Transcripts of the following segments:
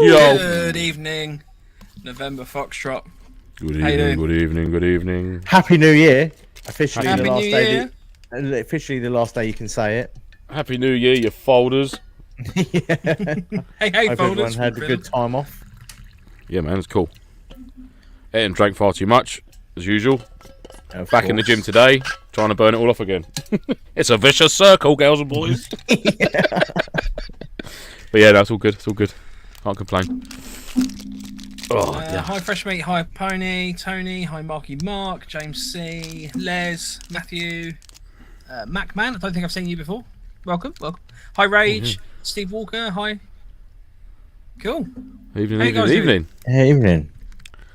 Yo. Good evening, November Foxtrot. Good How you evening, doing? good evening, good evening. Happy New Year! Officially Happy the last New day. Year. Officially the last day you can say it. Happy New Year, you folders. Yeah. Hey, Hope everyone folders. had a good time off. Yeah, man, it's cool. Ate and drank far too much, as usual. Of Back in the course. gym today, trying to burn it all off again. It's a vicious circle, girls and boys. But yeah, that's all good. It's all good. Can't complain. Oh, dear. Hi, Fresh Meat. Hi, Pony. Tony. Hi, Marky Mark. James C. Les. Matthew. Mac Man. I don't think I've seen you before. Welcome. Welcome. Hi, Rage. Steve Walker. Hi. Cool. Evening, How you evening, guys evening. Hey, evening.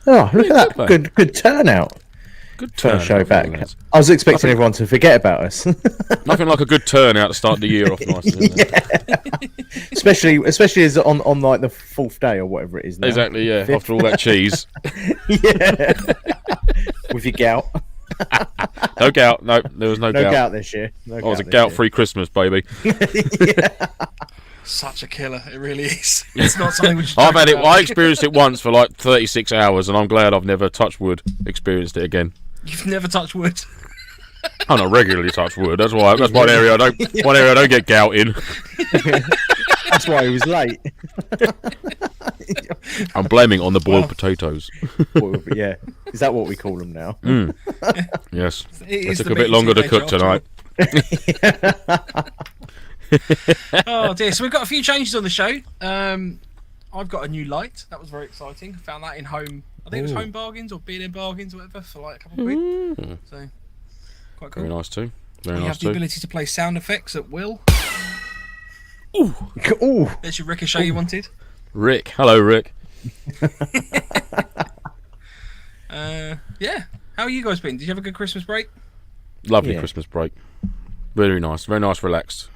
Oh, look at that! Good turnout. Good First turn. show back. I was expecting everyone to forget about us. Nothing like a good turnout to start the year off nice, isn't it? especially as on like the fourth day or whatever it is now. Exactly, yeah. Fifth. After all that cheese. Yeah. With your gout. No gout. No, there was no, No gout. gout this year. No I was a gout this year. gout-free Christmas, baby. Such a killer. It really is. It's not something we should I've joke had it. about. I experienced it once for like 36 hours, and I'm glad I've never touched wood. Experienced it again. You've never touched wood. I don't regularly touch wood. That's why. That's one area I don't. One area I don't get gout in. That's why he was late. I'm blaming on the boiled Well. potatoes. Yeah. Is that what we call them now? Yes, It it is took the a bit meat longer to veg cook after tonight. Oh dear, so we've got a few changes on the show. I've got a new light. That was very exciting. Found that in home. I think it was Home Bargains or B&M Bargains or whatever for like a couple of quid. So quite cool. Very nice too. Very You nice have the too. ability to play sound effects at will. Ooh. There's your ricochet you wanted. Rick, hello, Rick. Yeah. How are you guys been? Did you have a good Christmas break? Lovely Yeah. Christmas break. Very nice, relaxed.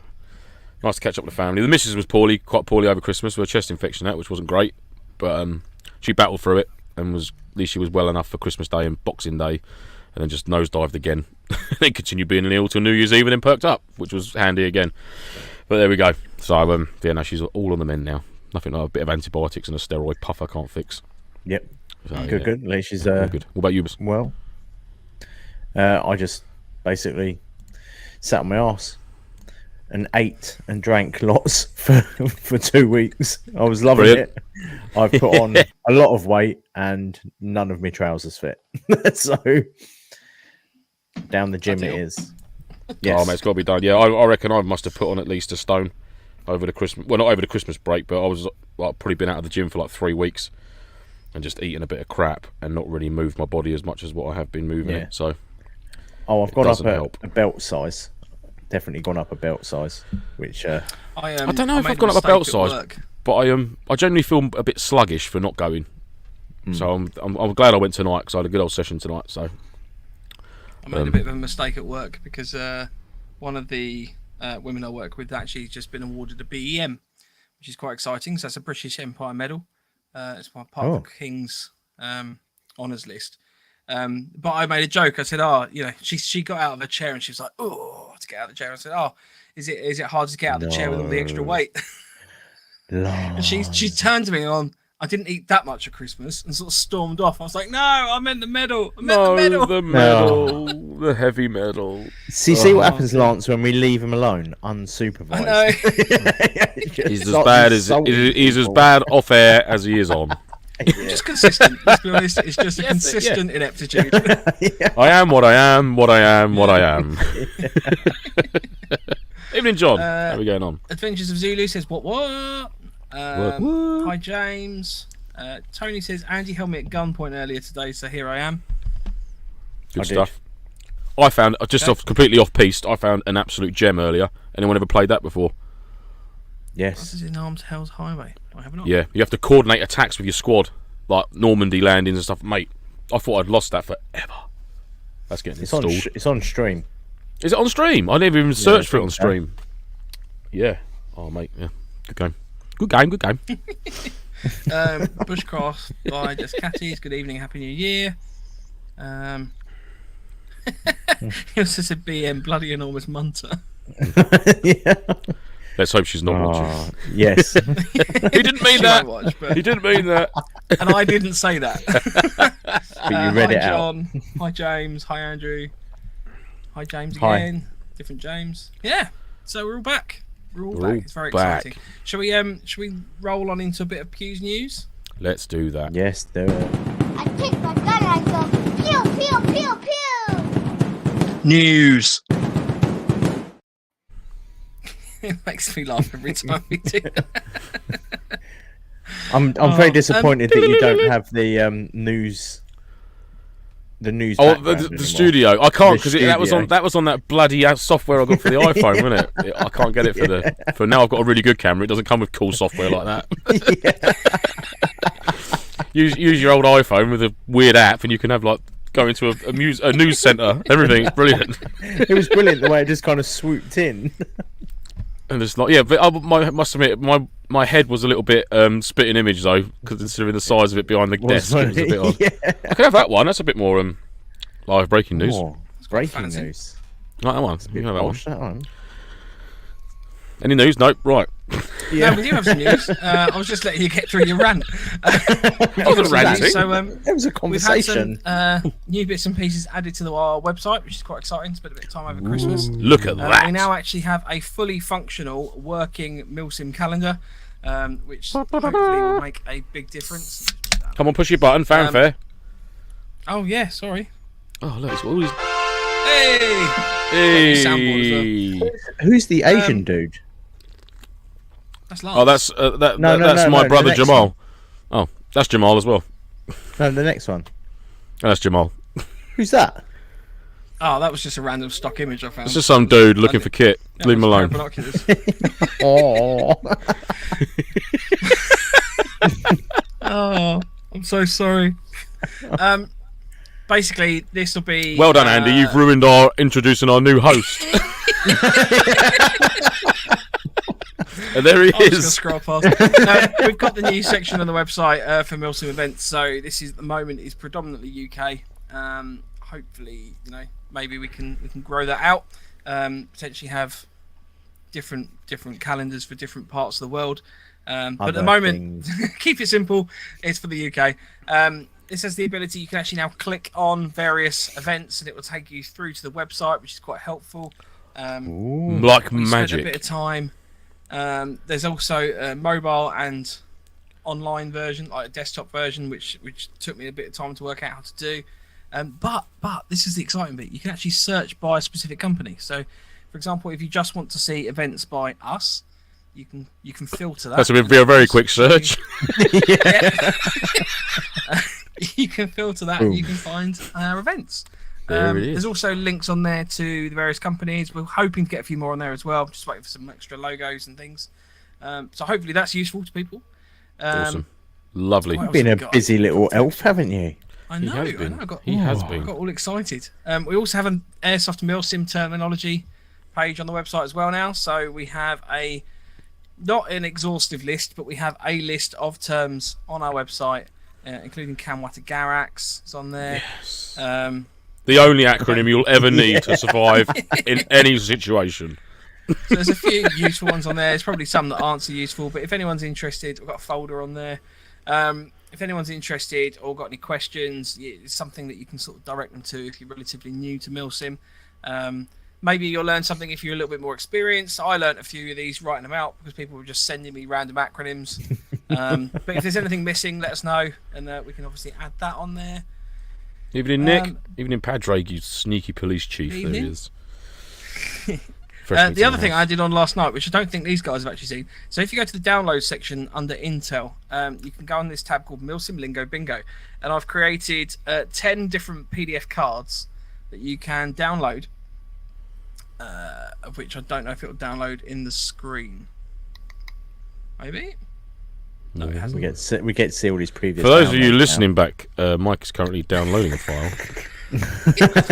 Nice to catch up with the family. The missus was quite poorly over Christmas with a chest infection, which wasn't great, but she battled through it and was at least she was well enough for Christmas Day and Boxing Day, and then just nosedived again. Then continued being ill till New Year's Eve and then perked up, which was handy again. But there we go. So yeah, no, she's all on the mend now. Nothing like a bit of antibiotics and a steroid puff I can't fix. Yep. So, Good, yeah, good. At least she's all good. What about you? well. I just basically sat on my arse and ate and drank lots for 2 weeks. I was loving Brilliant. it. I've put on a lot of weight and none of my trousers fit. So down the gym it Ideal. is. Yes. Oh, mate, it's got to be done. Yeah, I reckon I must have put on at least a stone over the Christmas. Well, not over the Christmas break, but I was like probably been out of the gym for like 3 weeks and just eating a bit of crap and not really moved my body as much as what I have been moving Yeah. it. So I've gone up doesn't help. a belt size. Definitely gone up a belt size, which I don't know if made I've gone up a mistake belt at size. work. but I generally feel a bit sluggish for not going. So I'm glad I went tonight because I had a good old session tonight. So I made a bit of a mistake at work because one of the women I work with actually just been awarded a BEM, which is quite exciting. So that's a British Empire Medal. It's part of the King's honours list. But I made a joke. I said, she got out of her chair and she was like, oh, to get out of the chair. I said, is it hard to get out of the chair with all the extra weight? And she turned to me and I didn't eat that much at Christmas and sort of stormed off. I was like, no, I meant the medal. I meant the medal. the medal, the heavy medal. see what happens, Lance, when we leave him alone, unsupervised. I know. He's as bad off air as he is on. Just consistent. Let's be honest. It's just a consistent ineptitude. I am what I am. What I am. What I am. Evening, John. How are we going on? Adventures of Zulu says what? Hi, James. Tony says Andy held me at gunpoint earlier today, so here I am. Good stuff. I found completely off piste. I found an absolute gem earlier. Anyone ever played that before? Yes. This is in Arms Hell's Highway. I have not. Yeah, you have to coordinate attacks with your squad, like Normandy landings and stuff. Mate, I thought I'd lost that forever. That's getting installed. It's on stream. Is it on stream? I never even searched for it on stream. Yeah. Oh, mate. Yeah. Good game. Good game. Bushcraft by Just Catties. Good evening, Happy New Year. He also said BM, bloody enormous munter. Yeah. Let's hope she's not watching. Yes. He didn't mean She that. won't watch, but- He didn't mean that. and I didn't say that. But you read hi it out. John. Hi James. Hi Andrew. Hi James Hi. again. Different James. Yeah. So we're all back. We're all We're back. all It's very back. exciting. Shall we roll on into a bit of Pew's news? Let's do that. Yes, do it. I take my gun and I go pew pew pew pew. News. It makes me laugh every time we do that. I'm very disappointed that you don't have the news. The news. Oh, background the anymore. studio. I can't because The that was on studio. that bloody software I got for the iPhone, wasn't it? I can't get it for now. I've got a really good camera. It doesn't come with cool software like that. use your old iPhone with a weird app, and you can have like go into a news center. Everything brilliant. It was brilliant the way it just kind of swooped in. And it's like, yeah, but I must admit, my head was a little bit spitting image though, considering the size of it behind the desk. It was a bit odd. Yeah. I could have that one. That's a bit more live breaking news. Oh, breaking fancy. news. Like that one. You can have that one. Gosh, that one. Any news? Nope. Right. Yeah. No, we do have some news. I was just letting you get through your rant. I wasn't ranting. So It was a we've had conversation. some new bits and pieces added to our website, which is quite exciting. Spent a bit of time over Christmas. Look at that. We now actually have a fully functional working MilSim calendar, which hopefully will make a big difference. Come on, push your button. Fanfare. Oh yeah, sorry. Oh, look, it's all these. Hey! Hey. Soundboard as Who's the Asian dude? That's Lance. Oh, that's that's my no, brother the next Jamal. Oh, that's Jamal as well. No, the next one. Oh, that's Jamal. Who's that? Oh, that was just a random stock image I found. It's just some dude looking for kit. Yeah, Leave him it was a alone. pair of binoculars. Oh. Oh, I'm so sorry. Basically, this will be. Well done, Andy. You've ruined our introducing our new host. And there he I was gonna is. scroll past. We've got the new section on the website for MilSim events. So this is at the moment is predominantly UK. Hopefully, maybe we can grow that out. Potentially have different calendars for different parts of the world. But at the Other moment, things. keep it simple. It's for the UK. This has the ability you can actually now click on various events and it will take you through to the website, which is quite helpful. Like We spent a bit magic. of time. There's also a mobile and online version, like a desktop version, which took me a bit of time to work out how to do. But this is the exciting bit. You can actually search by a specific company. So, for example, if you just want to see events by us, you can filter that. That's a very quick search. You can filter that and you can find our events. There it is. There's also links on there to the various companies. We're hoping to get a few more on there as well. Just waiting for some extra logos and things. So hopefully that's useful to people. Awesome. Lovely. What else Been have a we got? busy little elf, haven't you? I He know. has I been. know. I got, He has I been. got all excited. We also have an Airsoft and MilSim terminology page on the website as well now. So we have not an exhaustive list, but we have a list of terms on our website, including Camwata Garax is on there. Yes. So The only acronym you'll ever need to survive in any situation. there's a few useful ones on there. There's probably some that aren't so useful, but if anyone's interested, we've got a folder on there. If anyone's interested or got any questions, it's something that you can sort of direct them to if you're relatively new to MilSim. Maybe you'll learn something if you're a little bit more experienced. I learned a few of these writing them out because people were just sending me random acronyms. But if there's anything missing, let us know, and we can obviously add that on there. Evening, Nick. Evening, Padraig, you sneaky police chief. There Evening. he is. The other thing I did on last night, which I don't think these guys have actually seen. So if you go to the download section under Intel, you can go on this tab called MilSim Lingo Bingo, and I've created 10 different PDF cards that you can download, of which I don't know if it will download in the screen. Maybe? No, it hasn't. We get to see all his previous. For those of you downloads listening back, Mike is currently downloading a file,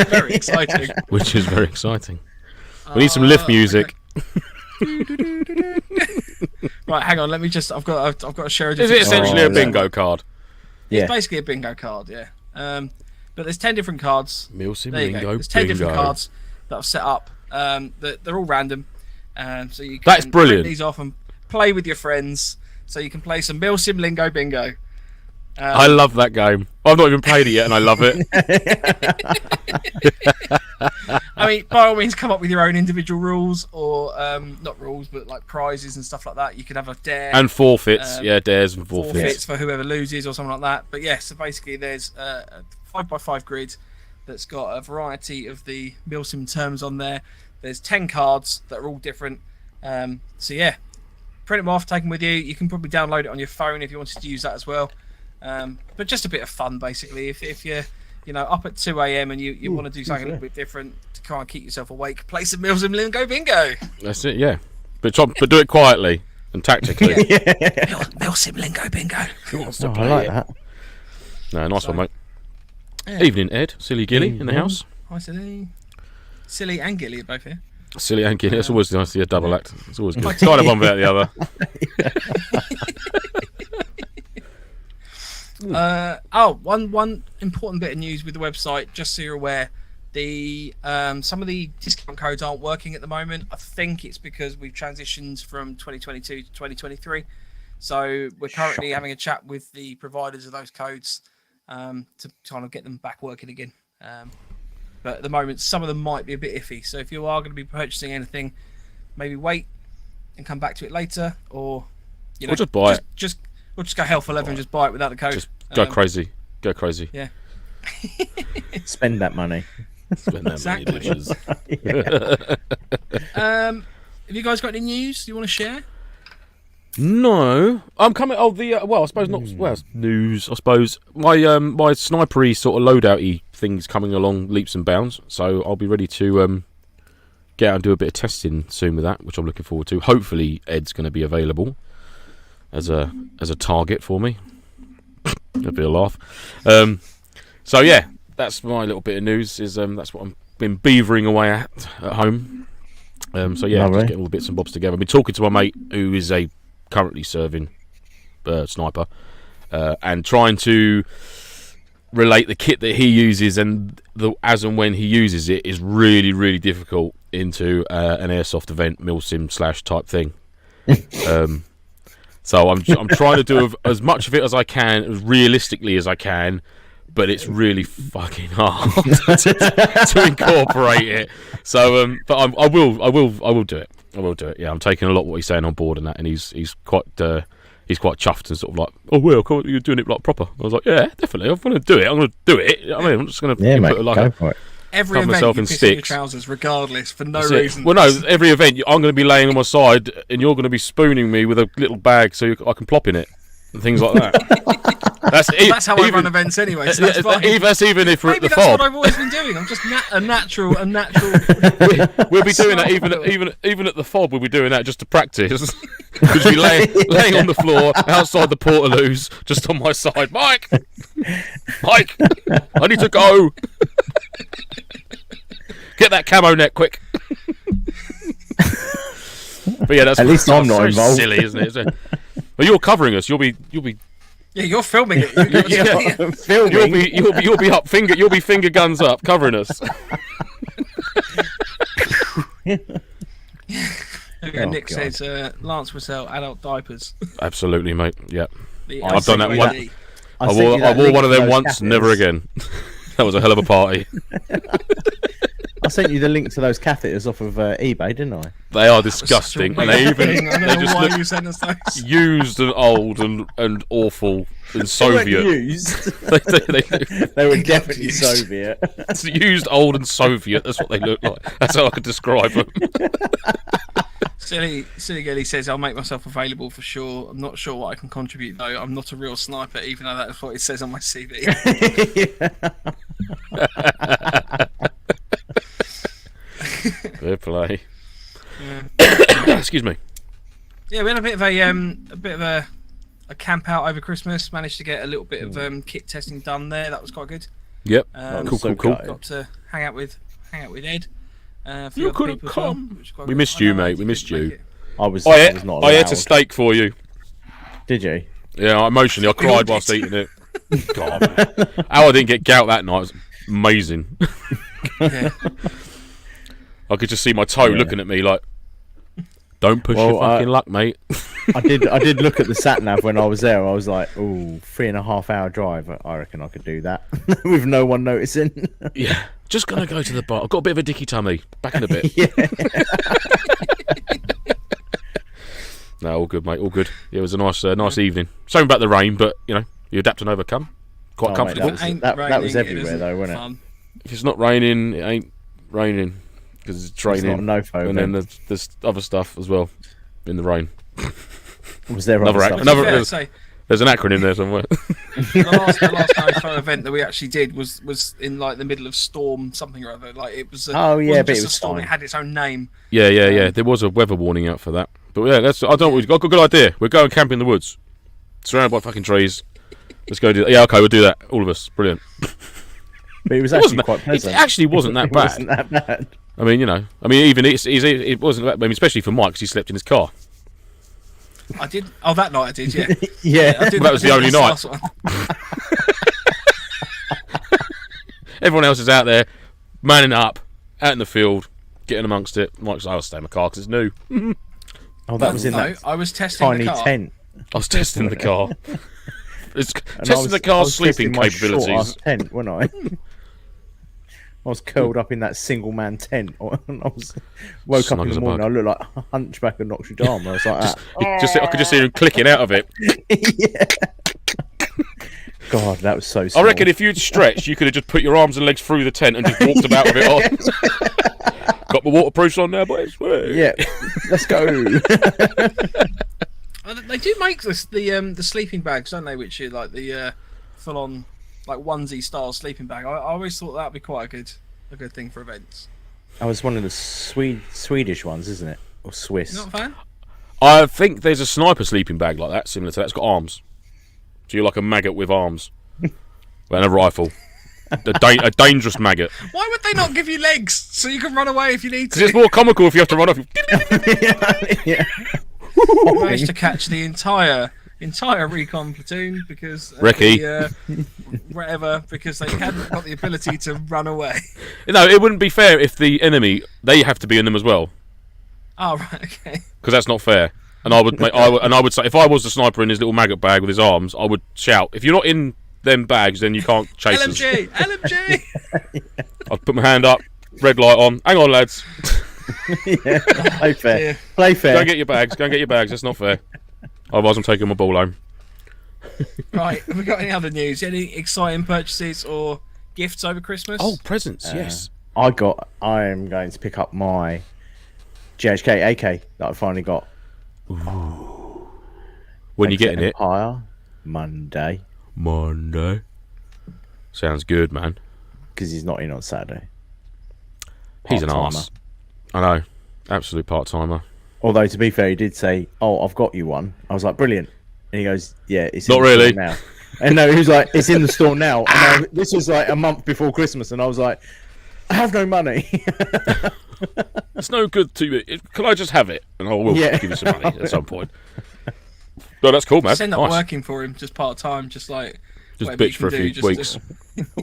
Very exciting. which is very exciting. We need some lift music. Right, hang on. Let me just. I've got to share a Is different. it essentially Oh, a bingo card? Yeah. It's basically a bingo card, yeah. But there's 10 different cards. MilSim There you go. Bingo There's 10 different Bingo. cards that I've set up. That they're all random. So you can That's brilliant. print these off and play with your friends. So you can play some MilSim Lingo Bingo. I love that game. I've not even played it yet, and I love it. I mean, by all means, come up with your own individual rules, or not rules, but like prizes and stuff like that. You can have a dare And forfeits, dares and forfeits for whoever loses or something like that. But yeah, so basically, there's a 5x5 grid that's got a variety of the MilSim terms on there. There's 10 cards that are all different. So yeah, print them off, take them with you. You can probably download it on your phone if you wanted to use that as well. But just a bit of fun, basically. If you're up at 2 a.m. and you want to do something a little bit different to try and keep yourself awake, play some MilSim Lingo Bingo. That's it, yeah. But do it quietly and tactically. MilSim Lingo Bingo. Who wants to I play like it? that. No, nice one, mate. Yeah. Evening, Ed. Silly Gilly in the house. Hi, Silly. Silly and Gilly are both here. Silly and Gilly. It's always nice to see a double act. It's always good. Kind of one without the other. One important bit of news with the website, just so you're aware, some of the discount codes aren't working at the moment. I think it's because we've transitioned from 2022 to 2023. So we're currently having a chat with the providers of those codes to kind of get them back working again. But at the moment, some of them might be a bit iffy. So if you are going to be purchasing anything, maybe wait and come back to it later, or Or just buy it. We'll just go hell for leather and just buy it without the code. Just go crazy. Go crazy. Yeah. Spend that money. Spend that Exactly. money, bitches. Have you guys got any news you want to share? No, I'm coming. Oh, I suppose not. Well, it's news. I suppose my snipery sort of loadouty thing's coming along leaps and bounds. So I'll be ready to get out and do a bit of testing soon with that, which I'm looking forward to. Hopefully, Ed's going to be available as a target for me. That'd be a laugh. So yeah, that's my little bit of news. That's what I've been beavering away at home. So yeah, just getting all the bits and bobs together. I've been talking to my mate who is currently serving sniper, and trying to relate the kit that he uses and as and when he uses it is really, really difficult into an airsoft event MilSim / type thing. So I'm trying to do as much of it as I can, as realistically as I can, but it's really fucking hard to incorporate it. So, but I will do it. I will do it. Yeah, I'm taking a lot of what he's saying on board and that, and he's quite chuffed and sort of like, oh well, you're doing it like proper. I was like, yeah, definitely. I'm going to do it. I'm going to do it. I mean, I'm just going to go for it. Every event myself you in piss in your sticks. trousers, regardless, for no That's it. reason. Well, no, every event I'm going to be laying on my side, and you're going to be spooning me with a little bag so I can plop in it and things like that. That's how I run events anyway. So that's fine. That's even if we're Maybe at the that's fob. what I've always been doing. I'm just a natural. We'll be doing that even at the fob. We'll be doing that just to practice. Because be laying on the floor outside the portaloos, just on my side. Mike, I need to go. Get that camo net quick. But yeah, that's At least I'm not so involved. silly, isn't it? But you're covering us. You'll be. Yeah, you're filming it. Filming. You'll be up finger. You'll be finger guns up, covering us. Nick says Lance will sell adult diapers. Absolutely, mate. Yeah, The I've done that ICYD. one. I wore one of them once. Never again. That was a hell of a party. I sent you the link to those catheters off of eBay, didn't I? They are disgusting, and they I don't know just why look you sent us those. used and old and awful and They Soviet. weren't used. they They were definitely used. Soviet. It's used, old, and Soviet. That's what they look like. That's how I could describe them. Silly Gilly says I'll make myself available for sure. I'm not sure what I can contribute though. I'm not a real sniper, even though that's what it says on my CV. Fair play. Yeah. Excuse me. Yeah, we had a bit of a camp out over Christmas. Managed to get a little bit of kit testing done there. That was quite good. Yep. Cool. so Cool. gutted. Got to hang out with Ed. You could have come. We missed you, mate. We missed you. I was I not ate allowed. a steak for you. Did you? Yeah, emotionally, I cried whilst eating it. God, man. How I didn't get gout that night was amazing. Yeah. I could just see my toe looking at me like, Don't push your fucking luck, mate. I did look at the sat nav when I was there. I was like, "Ooh, 3.5 hour drive. I reckon I could do that with no one noticing." Yeah, just gonna go to the bar. I've got a bit of a dicky tummy. Back in a bit. Yeah. No, all good, mate. All good. Yeah, it was a nice evening. Sorry about the rain, but you adapt and overcome. Quite comfortable. Mate, that was everywhere though, wasn't it? If it's not raining, it ain't raining because it's raining. It's not a NoFo, and then there's other stuff as well in the rain. Was there there's an acronym there somewhere. The last NoFo event that we actually did was in like the middle of storm something or other. Like it was. But it was a storm. fine. It had its own name. Yeah. There was a weather warning out for that. But yeah, I don't. We've got a good idea. We're going camping in the woods, surrounded by fucking trees. Let's go do that. Yeah, okay, we'll do that. All of us. Brilliant. But it was actually quite pleasant. It actually wasn't that bad. It wasn't that bad. I mean, even it wasn't that. I mean, especially for Mike because he slept in his car. I did. Oh, that night I did. Yeah. Yeah. I did That was the only night. Everyone else is out there, manning up, out in the field, getting amongst it. Mike's like, I'll stay in my car because it's new. Oh, that was in that I was testing tiny the car. tent. I was testing the car. Testing the car's sleeping capabilities. Short-ass tent, wasn't I? I was curled up in that single man tent. I woke Snug up in as the a morning. bug. I looked like a hunchback of Notre Dame. I was like that. I could just see him clicking out of it. Yeah. God, that was so small. I reckon if you'd stretched, you could have just put your arms and legs through the tent and just walked about with it on. Got my waterproofs on now, boys. Yeah, let's go. They do make the sleeping bags, don't they? Which are like the full on like onesie style sleeping bag. I always thought that'd be quite a good thing for events. I was one of the Swedish ones, isn't it? Or Swiss? You're not a fan? I think there's a sniper sleeping bag like that, similar to that. It's got arms. So you're like a maggot with arms. And a rifle. A dangerous maggot. Why would they not give you legs so you can run away if you need to? Because it's more comical if you have to run off. Yeah. I managed to catch the entire recon platoon because whatever, because they hadn't got the ability to run away. No, it wouldn't be fair if the enemy, they have to be in them as well. Oh right, okay. Because that's not fair. And I would say if I was the sniper in his little maggot bag with his arms, I would shout, if you're not in them bags, then you can't chase us. LMG! I'd put my hand up, red light on. Hang on, lads. Yeah. Play fair. Yeah. Play fair. Go and get your bags. That's not fair. Otherwise, I'm taking my ball home. Right, have we got any other news? Any exciting purchases or gifts over Christmas? Oh, presents, yes. I am going to pick up my GHK AK that I finally got. When you getting it? Empire Monday. Sounds good, man. Because he's not in on Saturday. He's an Part-timer. arse. I know. Absolute part-timer. Although, to be fair, he did say, "Oh, I've got you one." I was like, "Brilliant." And he goes, "Yeah, it's Not in the really. store now." And no, he was like, "It's in the store now." And this was like a month before Christmas, and I was like, "I have no money." It's no good to me. Can I just have it? And I will give you some money at some point. No, that's cool, man. Just end up Nice. working for him, just part time, just like Just whatever you bitch for a can few do, weeks.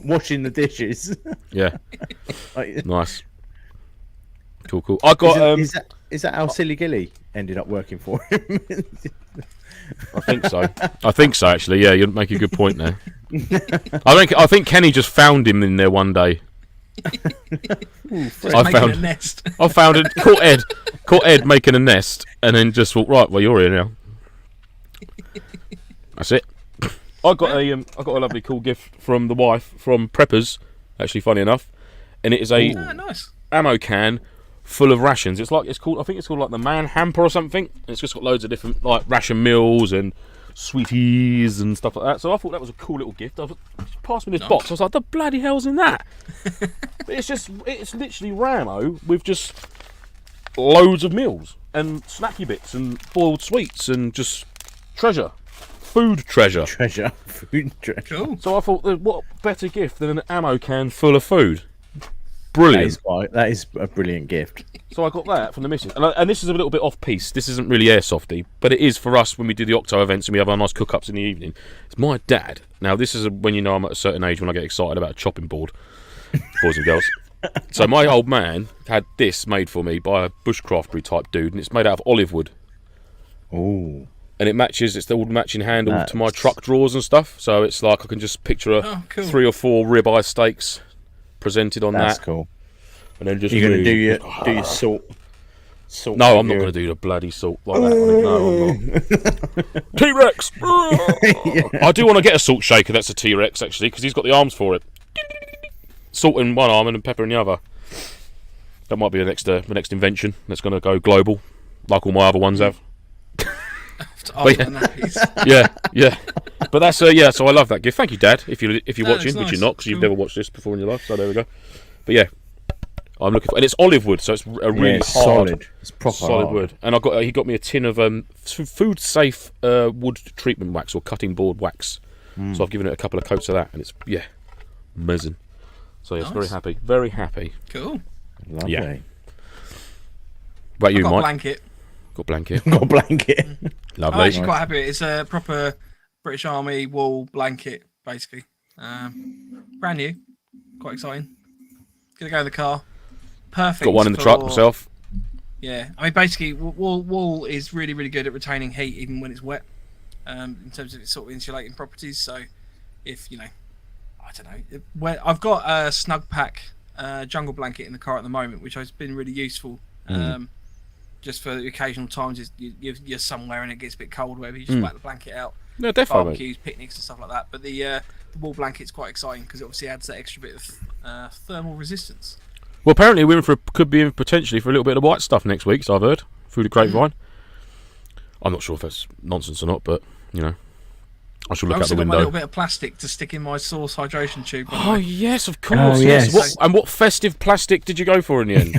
Washing the dishes. Yeah, Like, nice. Cool. I got. Is that how Silly Gilly ended up working for him? I think so. Actually, yeah, you make a good point there. I think Kenny just found him in there one day. Just making a nest. I found it. Caught Ed making a nest, and then just thought, right, well, you're here now. That's it. I got a lovely cool gift from the wife from Preppers. Actually, funny enough, and it is a Nice. ammo can full of rations. I think it's called like the Man Hamper or something. And it's just got loads of different like ration meals and sweeties and stuff like that. So I thought that was a cool little gift. Passed me this box. I was like, the bloody hell's in that? But it's literally Ramo with just loads of meals and snacky bits and boiled sweets and just food treasure. Food treasure. Cool. So I thought, what better gift than an ammo can full of food? Brilliant. That is a brilliant gift. So I got that from the missus. And this is a little bit off-piste. This isn't really Airsofty, but it is for us when we do the Octo events and we have our nice cook-ups in the evening. It's my dad. Now, this is when you know I'm at a certain age when I get excited about a chopping board, boys and girls. So my old man had this made for me by a bushcraftery type dude, and it's made out of olive wood. Ooh. And it matches. It's the all matching handle to my That's- truck drawers and stuff. So it's like I can just picture cool. 3 or 4 ribeye steaks presented on That's that, cool. and then just You're gonna really- do your salt. No, I'm not going to do the bloody salt like that. No, I'm not. T-Rex. I do want to get a salt shaker. That's a T-Rex actually, because he's got the arms for it. Salt in one arm and pepper in the other. That might be the next invention that's going to go global, like all my other ones have. Yeah. But that's yeah. So I love that gift. Thank you, Dad. If you're watching, which you're not, because you've never watched this before in your life. So there we go. But yeah, I'm looking for, and it's olive wood, so it's a really it's hard, solid. It's proper solid hard. wood. And he got me a tin of food safe wood treatment wax or cutting board wax. So I've given it a couple of coats of that, and it's amazing. So yeah, it's very happy, very happy. Cool. Lovely. Yeah. About you, Got a Mike? blanket. Got a blanket. Got a blanket. Lovely. I'm actually quite happy. It's a proper British Army wool blanket, basically. Brand new. Quite exciting. Gonna go in the car. Perfect. Got one in the truck myself. Yeah, I mean, basically, wool is really, really good at retaining heat even when it's wet. In terms of its sort of insulating properties. So, if I don't know, I've got a Snug Pack jungle blanket in the car at the moment, which has been really useful. Just for the occasional times you're somewhere and it gets a bit cold, whatever, you just whack the blanket out. No, definitely. Barbecues, picnics, and stuff like that. But the wool blanket's quite exciting because it obviously adds that extra bit of thermal resistance. Well, apparently we're could be in potentially for a little bit of white stuff next week. So I've heard through the grapevine. I'm not sure if that's nonsense or not, but I should look I've out the also got my window. little bit of plastic to stick in my source hydration tube. Oh yes, of course. Oh, yes. What festive plastic did you go for in the end?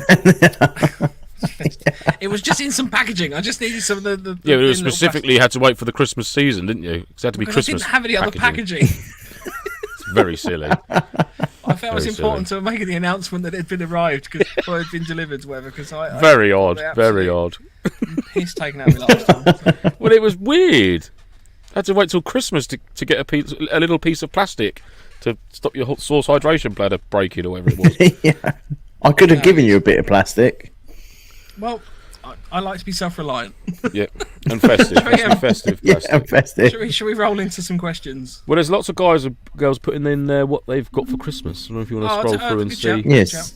It was just in some packaging. I just needed some of the Yeah, but it thin was little specifically had to wait for the Christmas season, didn't you? 'Cause it had to be because Christmas. I didn't have any other packaging. It's very silly. I felt it was Very important to make the announcement that it had been arrived or had been delivered, whatever. Because I Very got odd. the Very absolute odd. piss taken out of me last time. Well, it was weird. I had to wait till Christmas to get a little piece of plastic to stop your source hydration bladder breaking or whatever it was. Yeah. I could have given you a bit of plastic. Well, I like to be self-reliant. Yeah, and festive. Has to be festive Yeah, plastic. festive. Should we roll into some questions? Well, there's lots of guys and girls putting in what they've got for Christmas. I don't know if you want to scroll through and good see. shout, good Yes. shout.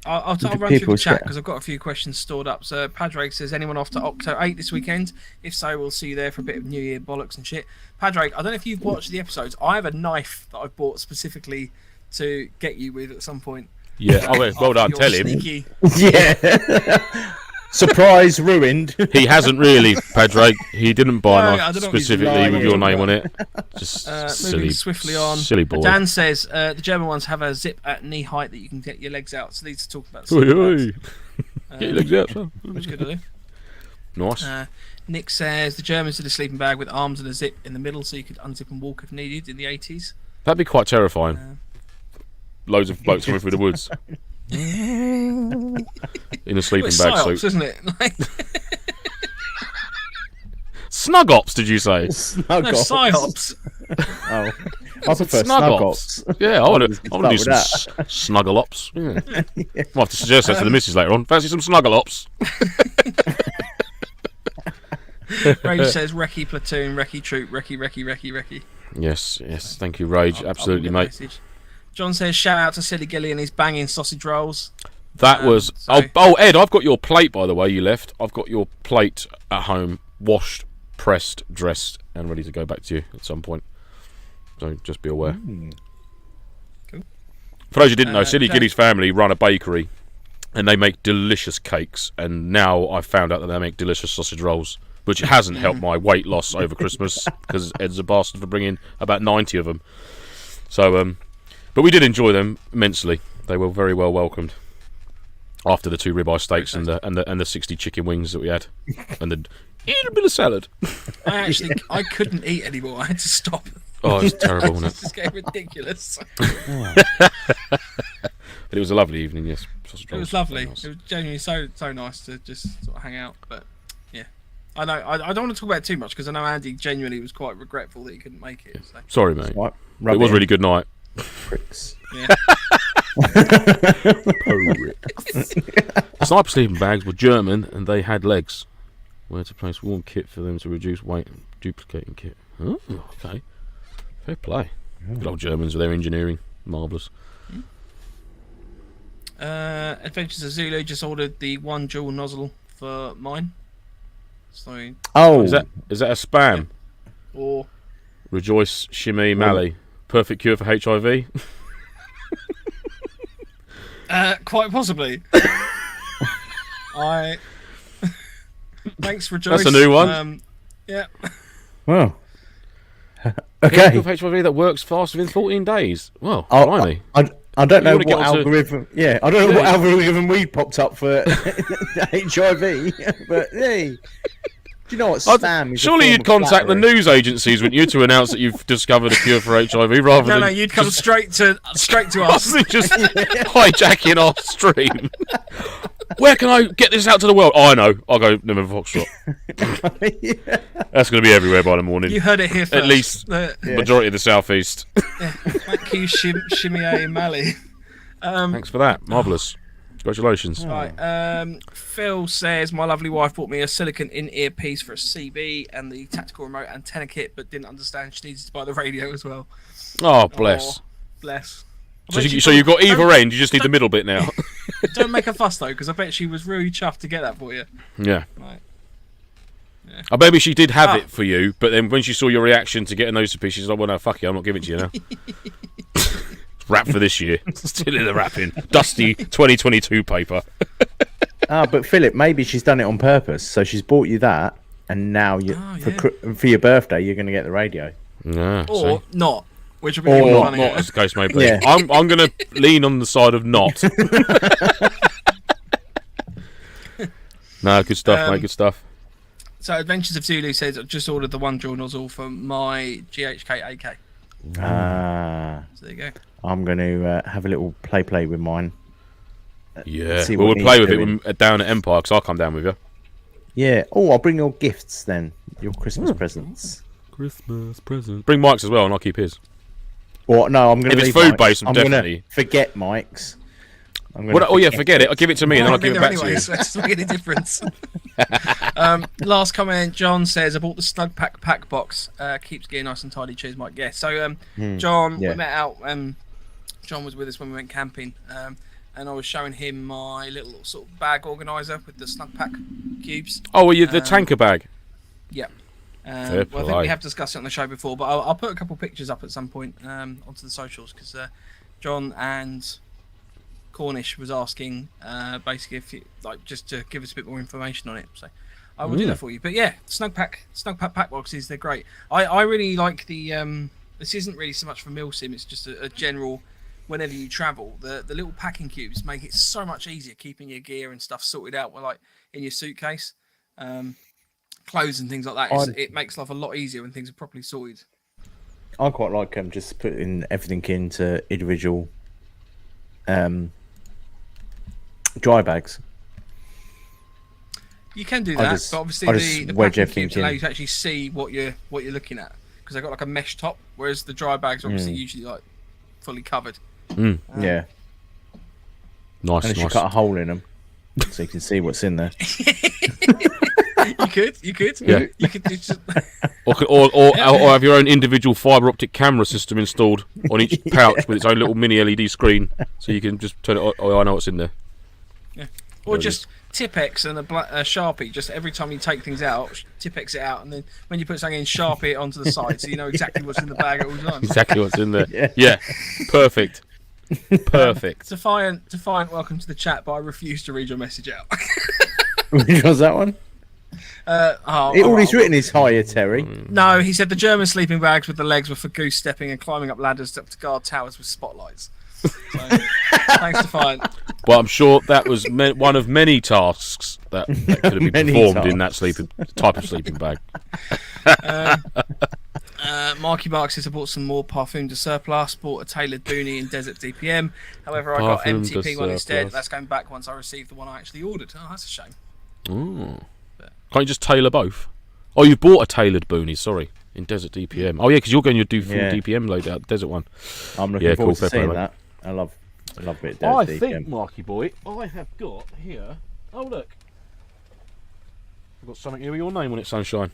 I'll Look at run through the people's chat chat. because I've got a few questions stored up. So Padraig says, anyone off to Octo 8 this weekend? If so, we'll see you there for a bit of New Year bollocks and shit. Padraig, I don't know if you've watched the episodes. I have a knife that I've bought specifically to get you with at some point. Yeah, well done. You're Tell him. sneaky. Yeah. Surprise ruined. He hasn't really, Padraig. He didn't buy No, a I knife don't know what he's specifically lying with your about. name on it. Just silly, Moving swiftly on. silly boy. Dan says the German ones have a zip at knee height that you can get your legs out. So these are talking about. Oi, zip oi. pads, Get your legs out, son. which good to do. Nice. Nick says the Germans did a sleeping bag with arms and a zip in the middle, so you could unzip and walk if needed in the 80s. That'd be quite terrifying. Loads of blokes coming through the woods in a sleeping It's bag psyops, suit. isn't it? Like, Snug ops, did you say? Snug no, ops. psyops. Oh, I prefer snug ops. Yeah, I want to do some start with snuggle ops. Yeah. Might have to suggest that to the missus later on. Fancy some snuggle ops? Rage says Recce platoon, Recce troop, Recce. Yes. Thank you, Rage. Absolutely, I'll get the mate. message. John says shout out to Silly Gilly and his banging sausage rolls. That was. so- Oh, Ed, I've got your plate, by the way, you left. I've got your plate at home, washed, pressed, dressed, and ready to go back to you at some point. So just be aware. Cool. For those who didn't know, Silly Jack- Gilly's family run a bakery, and they make delicious cakes. And now I've found out that they make delicious sausage rolls, which hasn't helped my weight loss over Christmas because Ed's a bastard for bringing about 90 of them. So, but we did enjoy them immensely. They were very well welcomed. After the 2 ribeye steaks and the 60 chicken wings that we had, and the a bit of salad. I couldn't eat anymore. I had to stop. Oh, it's terrible, wasn't it? It's just getting ridiculous. But it was a lovely evening. Yes, sausage It rolls, was lovely. very nice. It was genuinely so nice to just sort of hang out. But yeah, I know I don't want to talk about it too much because I know Andy genuinely was quite regretful that he couldn't make it. So. Sorry, mate. Right. It was a really good night. Pricks. Yeah. Sniper sleeping bags were German and they had legs. Where to place warm kit for them to reduce weight and duplicating kit. Oh, okay. Fair play. Good old Germans with their engineering. Marvellous. Adventures of Zulu just ordered the one dual nozzle for mine. So, Oh, Is that a spam? or Rejoice, Shimmy, Mally. Perfect cure for HIV? quite possibly. Thanks, Rejoice. That's a new one. Yeah. well. Cure Okay. for HIV that works faster within 14 days. Well, I, blimey. I don't know wanna get what onto- algorithm. Yeah, I don't know what Yeah. algorithm we popped up for HIV, but hey, do you know what spam is? Surely you'd contact the news agencies, wouldn't you, to announce that you've discovered a cure for HIV rather No, than you'd come straight to us. just hijacking our stream. Where can I get this out to the world? Oh, I know. I'll go November Foxtrot. Yeah. That's going to be everywhere by the morning. You heard it here first. At least majority of the southeast. Thank you, Shimie Mali. Thanks for that. Marvellous. Congratulations. Right. Phil says my lovely wife bought me a silicon in-ear piece for a CB and the tactical remote antenna kit, but didn't understand she needed to buy the radio as well. Oh, bless. Oh, bless. So you've got either end, you just need the middle bit now. Don't make a fuss though, because I bet she was really chuffed to get that for you. Yeah. Right. Maybe she did have it for you, but then when she saw your reaction to getting those two pieces, she's like, well, no, fuck it, I'm not giving it to you now. Wrap for this year. Still in the wrapping. Dusty 2022 paper. But Philip, maybe she's done it on purpose. So she's bought you that, and now for your birthday, you're going to get the radio. Yeah, Or see? not. Which would be Or even Not, funnier. not as the case may be. Yeah. I'm going to lean on the side of not. No, good stuff, mate. Good stuff. So Adventures of Zulu says I've just ordered the one dual nozzle for my GHK AK. So there you go. I'm going to have a little play with mine. Yeah, See we'll what play needs with doing. it down at Empire because I'll come down with you. Yeah. Oh, I'll bring your gifts then. Your Christmas presents. Christmas present. Bring Mike's as well, and I'll keep his. Or no, I'm going to. If it's food-based, I'm definitely. Gonna forget Mike's. Forget it. I'll give it to me, and then I'll give it back to you. So it doesn't make any difference. Last comment, John says I bought the Snug Pack box. Keeps getting nice and tidy. Cheers, Mike. Yeah. So John, we met out. John was with us when we went camping, and I was showing him my little sort of bag organizer with the Snug Pack cubes. Oh, well, the tanker bag. Yeah. Fair Well, I think play. we have discussed it on the show before, but I'll put a couple of pictures up at some point onto the socials because John and Cornish was asking basically if you, like just to give us a bit more information on it. So I will do that for you. But yeah, Snug Pack boxes, they're great. I really like the this isn't really so much for MilSim, it's just a general. Whenever you travel, the little packing cubes make it so much easier keeping your gear and stuff sorted out, like in your suitcase. Clothes and things like that. It makes life a lot easier when things are properly sorted. I quite like just putting everything into individual dry bags. You can do that, but obviously the wedge packing cubes everything allow in. you to actually see what you're looking at because they've got like a mesh top, whereas the dry bags are obviously usually like fully covered. Yeah. Nice, Unless you cut a hole in them, so you can see what's in there. You could. Yeah. You could do just... or have your own individual fibre optic camera system installed on each pouch with its own little mini LED screen, so you can just turn it on. Oh, I know what's in there. Yeah. Or just Tipex and a Sharpie. Just every time you take things out, Tipex it out, and then when you put something in, Sharpie it onto the side, so you know exactly what's in the bag at all times. Exactly what's in there. Yeah. Perfect. Perfect. Defiant, welcome to the chat, but I refuse to read your message out. Which was that one? All he's written is hiya, Terry. No, he said the German sleeping bags with the legs were for goose stepping and climbing up ladders up to guard towers with spotlights. So, thanks, Defiant. Well, I'm sure that was one of many tasks that could have been performed in that type of sleeping bag. Marky Mark says I bought some more Parfum de Surplus, bought a tailored boonie in Desert DPM. However, I got Parfum de MTP one instead. Surplus. That's going back once I received the one I actually ordered. Oh, that's a shame. Oh. Can't you just tailor both? Oh, you bought a tailored boonie, sorry, in Desert DPM. Oh, yeah, because you're going to do full DPM load out, Desert one. I'm looking forward to seeing that. I love. I love a bit of I Dirty think, DTM. Marky boy, I have got here. Oh look, I've got something here with your name on it, Sunshine.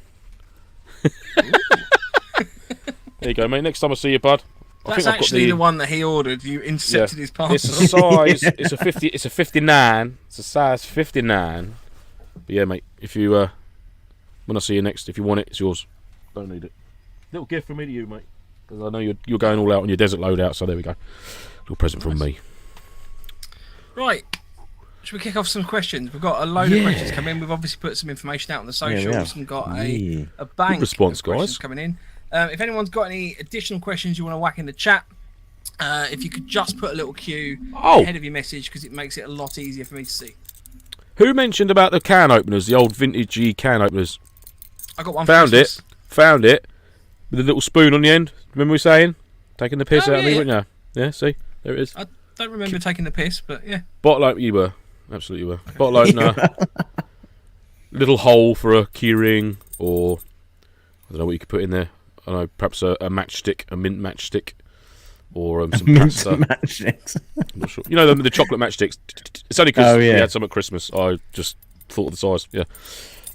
There you go, mate. Next time I see you, bud. That's actually the one that he ordered. You intercepted his parcel. It's a size. It's a 50. It's a 59. It's a size 59. But yeah, mate. If you when I see you next, if you want it, it's yours. Don't need it. Little gift from me to you, mate. Because I know you're going all out on your desert loadout. So there we go. Little present from me. Right. Should we kick off some questions? We've got a load of questions coming in. We've obviously put some information out on the socials and got a bank response, of questions guys. coming in. If anyone's got any additional questions you want to whack in the chat, if you could just put a little Q ahead of your message, because it makes it a lot easier for me to see. Who mentioned about the can openers, the old vintagey can openers? I got one. Found it with a little spoon on the end. Remember we saying taking the piss out of me, weren't you? Yeah, see, there it is. I don't remember taking the piss, but yeah. Bottle opener, you were. Absolutely you were. Bottle opener. Little hole for a keyring, or I don't know what you could put in there. I don't know, perhaps a matchstick, a mint matchstick, or some pasta. Matchsticks. I'm not sure. You know the chocolate matchsticks. It's only because we had some at Christmas. I just thought of the size. Yeah.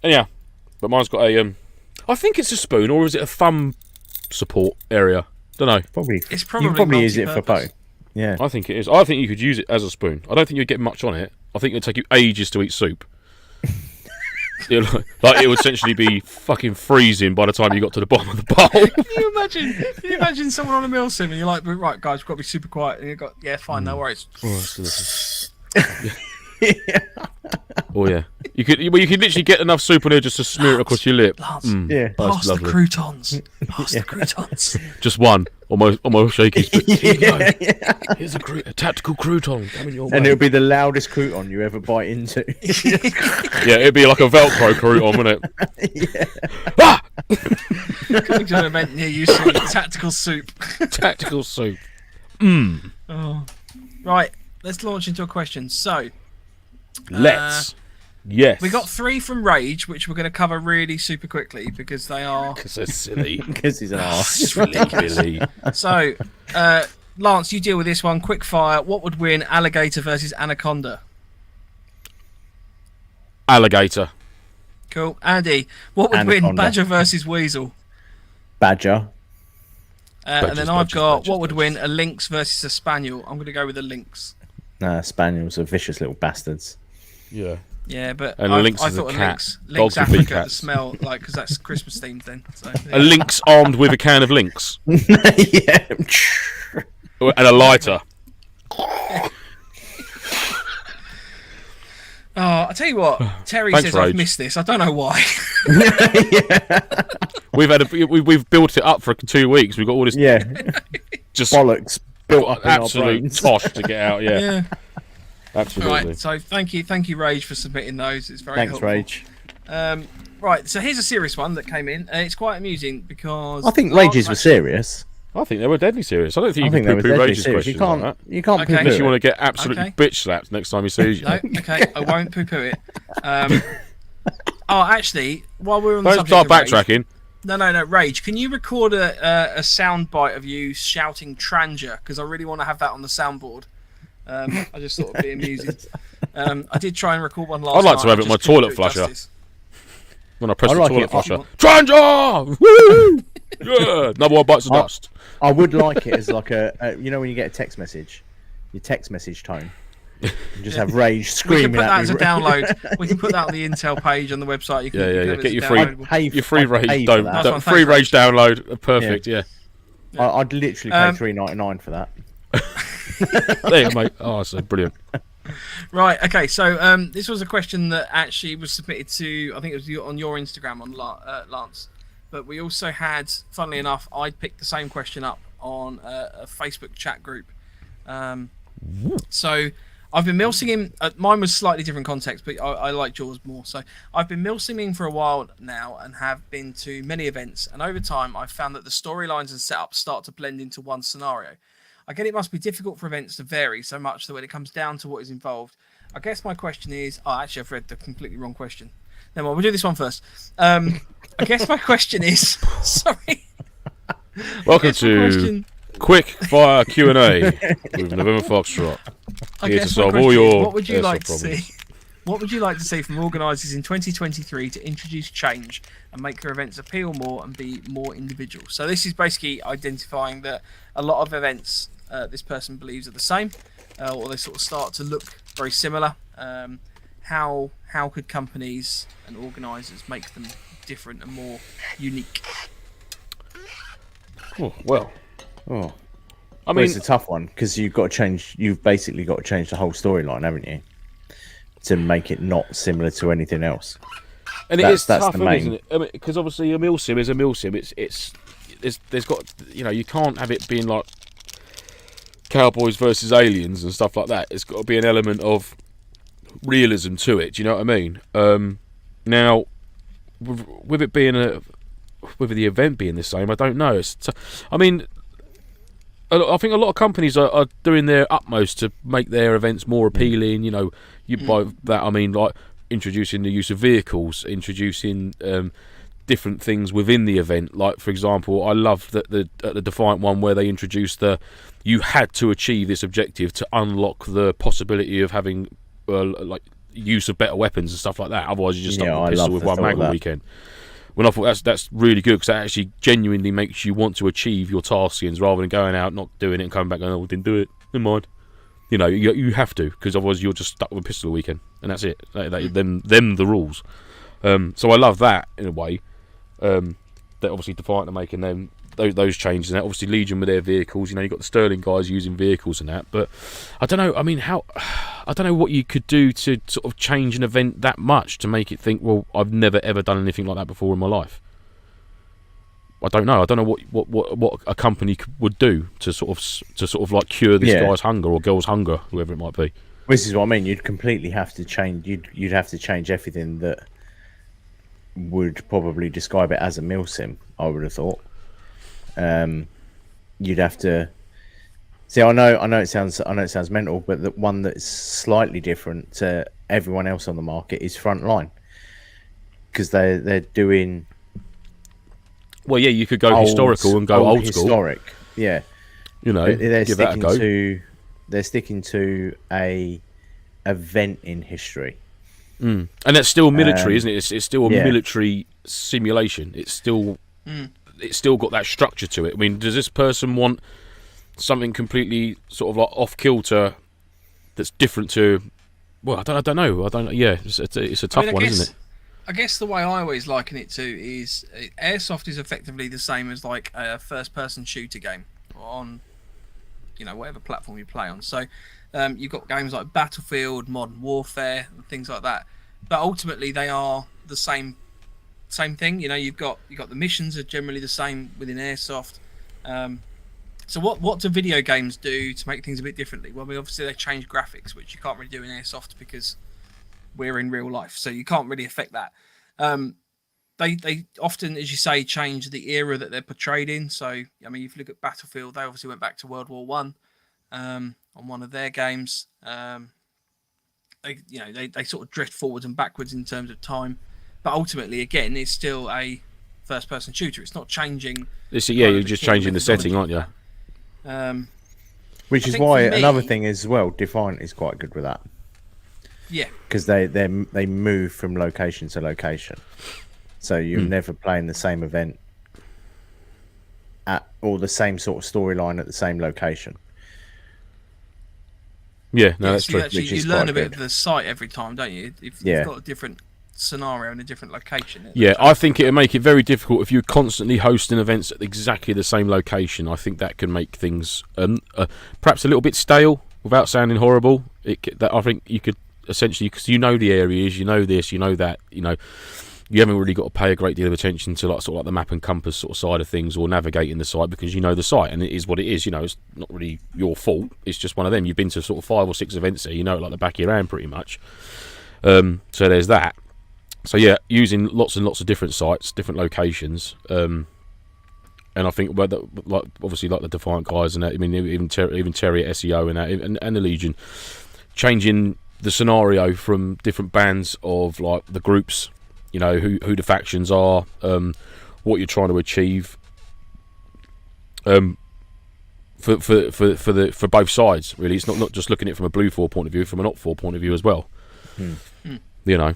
Anyhow, but mine's got a. I think it's a spoon, or is it a thumb support area? Don't know. Probably. It's probably you probably use it for both. Yeah. I think it is. I think you could use it as a spoon. I don't think you'd get much on it. I think it'd take you ages to eat soup. It would essentially be fucking freezing by the time you got to the bottom of the bowl. Can you imagine someone on a MilSim and you're like, right guys, we've got to be super quiet, and you've got, yeah, fine, no worries. Oh yeah, you could literally get enough soup on there just to smear it across your lip. Lance, That's the lovely. croutons. Pass the croutons. Just one, almost shaky. Here you go. Here's a tactical crouton coming your way. And it'll be the loudest crouton you ever bite into. Yeah, it'd be like a Velcro crouton, wouldn't it? Ah! Coming to an event near you soon. Tactical soup. Tactical soup. Oh. Right, let's launch into a question. So, Let's. Yes. we got 3 from Rage, which we're going to cover really super quickly because they are. Because they're silly. Because he's an arse. It's ridiculous. So, Lance, you deal with this one. Quick fire. What would win, alligator versus anaconda? Alligator. Cool. Andy, what would win, Anaconda. badger versus weasel? Badger. And then I've got what would win, a lynx versus a spaniel. I'm going to go with a lynx. Nah, spaniels are vicious little bastards. Yeah. Yeah, but And I lynx I is a thought cat. Lynx Dogs are big Africa, the cats. smell, like, because that's Christmas themed then. So, A lynx armed with a can of lynx Yeah. and a lighter. Oh, I tell you what, Terry Thanks, says I've Rage. missed this. I don't know why. We've built it up for 2 weeks. We've got all this Yeah. just Bollocks built up in our absolute brains. tosh to get out. Yeah, Yeah. absolutely. Right. So thank you, Rage, for submitting those. It's very Thanks, helpful. Rage. Right. So here's a serious one that came in, and it's quite amusing because I think Rages were serious. I think they were deadly serious. I don't think I you think can they were poo-poo deadly Rage's serious. questions You can't. like that. You can't Okay. poo-poo Unless you it. want to get absolutely Okay. bitch slapped next time he sees you. No, okay, I won't poo-poo it. Actually, while we're on the Don't subject start of Rage, backtracking. No, Rage. Can you record a sound bite of you shouting "Tranger"? Because I really want to have that on the soundboard. I just thought it'd be amusing. I did try and record one last I'd like to night, have I it on my just couldn't toilet do it flusher. justice. When I press I the like toilet it. flusher. Tranger! Woo! Yeah, another one bites the dust. I would like it as like a you know when you get a text message, your text message tone. You just have Rage We can screaming put that at as a me. download. We can put that on the Intel page on the website. You can Yeah. do it Get as your a free, downloadable. your free I'd rage. pay for Don't, that. don't That's free fine, rage download. Perfect. Yeah. I'd literally pay $3.99 for that. There you go, mate. Oh, so brilliant. Right. Okay. So this was a question that actually was submitted to. I think it was on your Instagram on Lance. But we also had, funnily enough, I picked the same question up on a Facebook chat group. So I've been milsimming. Mine was slightly different context, but I liked yours more. So I've been milsimming for a while now and have been to many events. And over time, I've found that the storylines and setups start to blend into one scenario. I get it must be difficult for events to vary so much that when it comes down to what is involved. I guess my question is... Oh, actually, I've read the completely wrong question. Never mind, we'll do this one first. I guess my question is... Sorry. Welcome to quick fire Q&A with November Foxtrot. I Here to guess my solve all question is, your what would you like to problems. see? What would you like to see from organisers in 2023 to introduce change and make their events appeal more and be more individual? So this is basically identifying that a lot of events this person believes are the same, or they sort of start to look very similar. How could companies and organisers make them different and more unique? Oh, well, Oh, I mean, it's a tough one because you've got to change. You've basically got to change the whole storyline, haven't you, to make it not similar to anything else. and that's it is tough, the main- isn't it? I mean, because obviously a MilSim is a MilSim. There's got, you know, you can't have it being like cowboys versus aliens and stuff like that. It's got to be an element of realism to it. Do you know what I mean? Now, with it being with the event being the same, I don't know. I mean, I think a lot of companies are doing their utmost to make their events more appealing. You know, by that I mean like introducing the use of vehicles, introducing different things within the event. Like, for example, I love that the Defiant one where they introduced you had to achieve this objective to unlock the possibility of having like use of better weapons and stuff like that. Otherwise, you just stuck with a pistol with one mag all weekend. When I thought that's really good because that actually genuinely makes you want to achieve your taskings rather than going out, not doing it, and coming back going, "Oh, didn't do it. Never mind." You know, you have to, because otherwise you're just stuck with a pistol all weekend, and that's it. Them the rules. So I love that in a way. That obviously Defiant are making them those changes, and that obviously Legion with their vehicles. You know, you got the Sterling guys using vehicles and that. But I don't know. I mean, I don't know what you could do to sort of change an event that much to make it think, well, I've never ever done anything like that before in my life. I don't know. I don't know what a company would do to sort of like cure this guy's hunger or girl's hunger, whoever it might be. This is what I mean. You'd completely have to change. You'd have to change everything that would probably describe it as a MilSim. I would have thought. You'd have to see. I know it sounds mental, but the one that's slightly different to everyone else on the market is Frontline, because they're doing. Well, yeah, you could go historical and go old school. Historic, yeah. You know, they're give that a go. They're sticking to a event in history, and that's still military, isn't it? It's still a yeah. military simulation. It's still got that structure to it. I mean, does this person want something completely sort of like off kilter that's different to? Well, I don't know. Yeah, it's a tough one, isn't it? I guess the way I always liken it to is Airsoft is effectively the same as like a first-person shooter game on, you know, whatever platform you play on. So you've got games like Battlefield, Modern Warfare, and things like that. But ultimately, they are the same thing. You know, you've got the missions are generally the same within Airsoft. So what do video games do to make things a bit differently? Well, I mean, obviously they change graphics, which you can't really do in Airsoft because we're in real life, so you can't really affect that. They often, as you say, change the era that they're portrayed in. So, I mean, if you look at Battlefield, they obviously went back to World War One on one of their games. They sort of drift forwards and backwards in terms of time, but ultimately, again, it's still a first-person shooter. It's not changing. You're just changing the setting, aren't you? Which is why another thing as well, Defiant is quite good with that. Yeah, because they move from location to location, so you're never playing the same event or the same sort of storyline at the same location. Yeah, no, that's true. You learn a bit of the site every time, don't you? If you've got a different scenario in a different location. Yeah, I think it would make it very difficult if you're constantly hosting events at exactly the same location. I think that can make things perhaps a little bit stale without sounding horrible. I think you could essentially, because you know the areas, you know this, you know that, you know, you haven't really got to pay a great deal of attention to like the map and compass sort of side of things or navigating the site, because you know the site and it is what it is. You know, it's not really your fault. It's just one of them. You've been to sort of 5 or 6 events there. You know it like the back of your hand pretty much. So there's that. So yeah, using lots and lots of different sites, different locations. And I think, like obviously like the Defiant guys and that. I mean, even Terry at SEO and that, and the Legion, changing the scenario from different bands of like the groups, you know, who the factions are, what you're trying to achieve, for both sides. Really, it's not just looking at it from a blue 4 point of view, from an op 4 point of view as well. You know.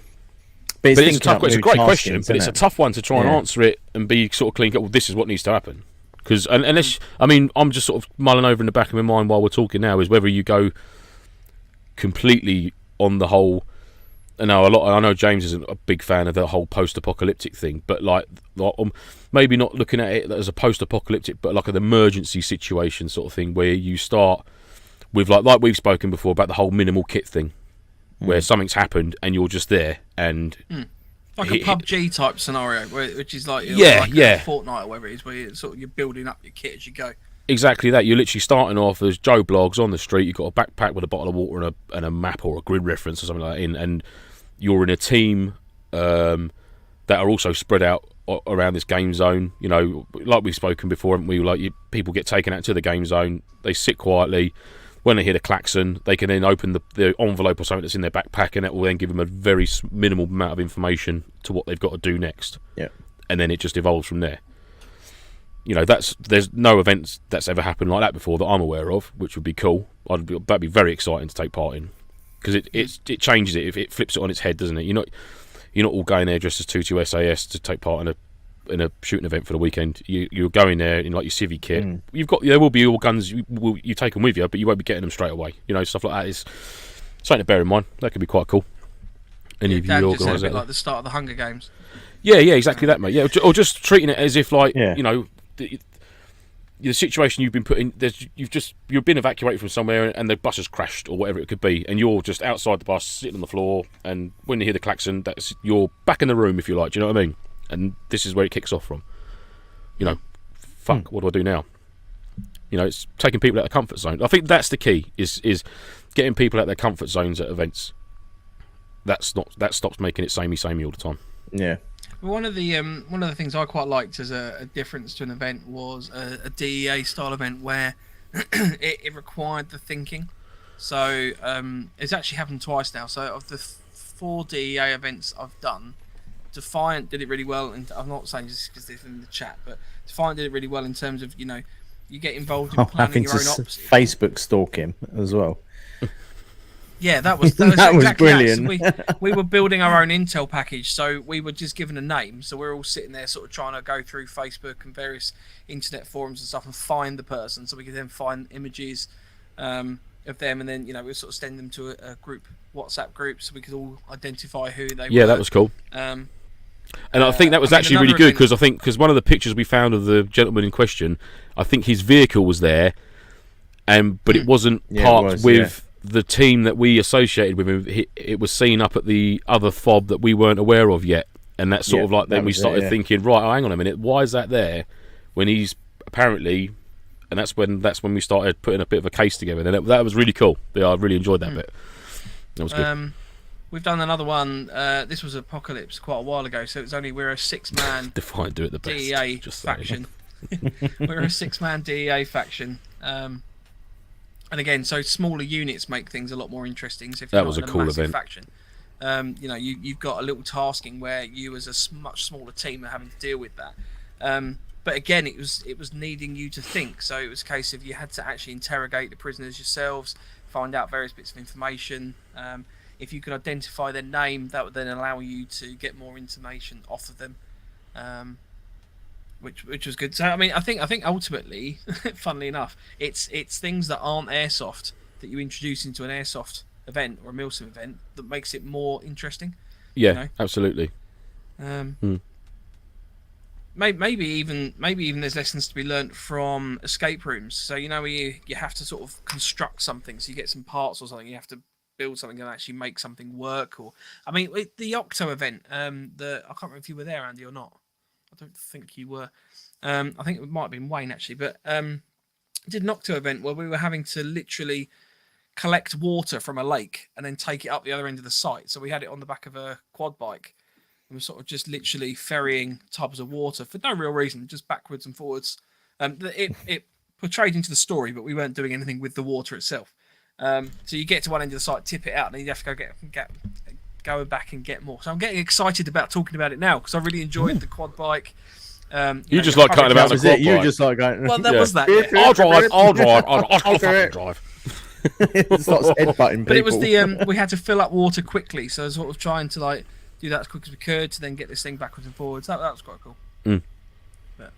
But It's a great question, but it's a isn't it? tough one to try and Yeah. answer it and be sort of clean cut. Well, this is what needs to happen. Because unless, I mean, I'm just sort of mulling over in the back of my mind while we're talking now is whether you go completely on the whole. And now I know James isn't a big fan of the whole post-apocalyptic thing, but maybe not looking at it as a post-apocalyptic, but like an emergency situation sort of thing, where you start with like we've spoken before about the whole minimal kit thing, where something's happened and you're just there and Like a PUBG type scenario, which is like, Yeah, like yeah. a Fortnite or whatever it is, where you're building up your kit as you go. exactly that. You're literally starting off as Joe Blogs on the street. You've got a backpack with a bottle of water and a map or a grid reference or something like that, and you're in a team that are also spread out around this game zone. You know, like we've spoken before, haven't we? Like people get taken out to the game zone. They sit quietly. When they hear the klaxon, they can then open the envelope or something that's in their backpack, and that will then give them a very minimal amount of information to what they've got to do next. Yeah. And then it just evolves from there. You know, there's no events that's ever happened like that before that I'm aware of, which would be cool. That'd be very exciting to take part in, because it changes it. If it flips it on its head, doesn't it? You're not all going there dressed as Tutu SAS to take part in a shooting event for the weekend. You're going there in like your civvy kit. There will be all guns you take them with you, but you won't be getting them straight away. You know, stuff like that is something to bear in mind. That could be quite cool. Any of you Dan just said a organise bit that? like the start of the Hunger Games. Yeah, exactly that, mate. Yeah, or just treating it as if like Yeah. you know. The situation you've been put in, you've been evacuated from somewhere and the bus has crashed or whatever it could be, and you're just outside the bus sitting on the floor, and when you hear the klaxon, you're back in the room, if you like. Do you know what I mean? And this is where it kicks off from. You know, fuck, what do I do now? You know, it's taking people out of their comfort zone. I think that's the key, is getting people out of their comfort zones at events. That stops making it samey all the time. Yeah. One of the things I quite liked as a difference to an event was a DEA style event where it required the thinking. So it's actually happened twice now. So of the 4 DEA events I've done, Defiant did it really well, and I'm not saying just because they're in the chat, but Defiant did it really well in terms of, you know, you get involved in planning Having your to own ops. Facebook stalk him as well. Yeah, that was That was exactly brilliant. So we were building our own intel package, so we were just given a name. So we're all sitting there, sort of trying to go through Facebook and various internet forums and stuff, and find the person, so we could then find images of them, and then, you know, we sort of send them to a group, WhatsApp group, so we could all identify who they were. Yeah, that was cool. And I think that was actually really good, because one of the pictures we found of the gentleman in question, I think his vehicle was there, but it wasn't parked with the team that we associated with him. It was seen up at the other fob that we weren't aware of yet, and that's sort of like then we started thinking, right, hang on a minute, why is that there when he's apparently? And that's when we started putting a bit of a case together. And that was really cool. Yeah, I really enjoyed that bit. That was good. We've done another one. This was Apocalypse quite a while ago, so we're a 6-man Defiant do it the best. DEA Just faction. We're a 6-man DEA faction. And again, so smaller units make things a lot more interesting. So if That you're was not a in cool massive event. faction, you know, you've got a little tasking where you as a much smaller team are having to deal with that. But again, it was needing you to think. So it was a case of you had to actually interrogate the prisoners yourselves, find out various bits of information. If you could identify their name, that would then allow you to get more information off of them, which was good. So I mean, I think ultimately, funnily enough, it's things that aren't airsoft that you introduce into an airsoft event or a MilSim event that makes it more interesting. Yeah, you know? absolutely. Maybe even there's lessons to be learnt from escape rooms. So, you know, where you have to sort of construct something. So you get some parts or something. You have to build something and actually make something work. Or, I mean, the Octo event. I can't remember if you were there, Andy, or not. I don't think you were. I think it might have been Wayne actually. But did an Octo event where we were having to literally collect water from a lake and then take it up the other end of the site. So we had it on the back of a quad bike. We were sort of just literally ferrying tubs of water for no real reason, just backwards and forwards. It portrayed into the story, but we weren't doing anything with the water itself. So you get to one end of the site, tip it out, and then you have to go back and get more. So I'm getting excited about talking about it now because I really enjoyed the quad bike. You just like cutting about That the was quad it. You bike. just like going. Well, that Yeah. was that. Yeah. I'll drive. I'll do fucking it. drive. It starts headbutting people. But it was the we had to fill up water quickly, so I was sort of trying to like do that as quick as we could to then get this thing backwards and forwards. That was quite cool. Mm. But,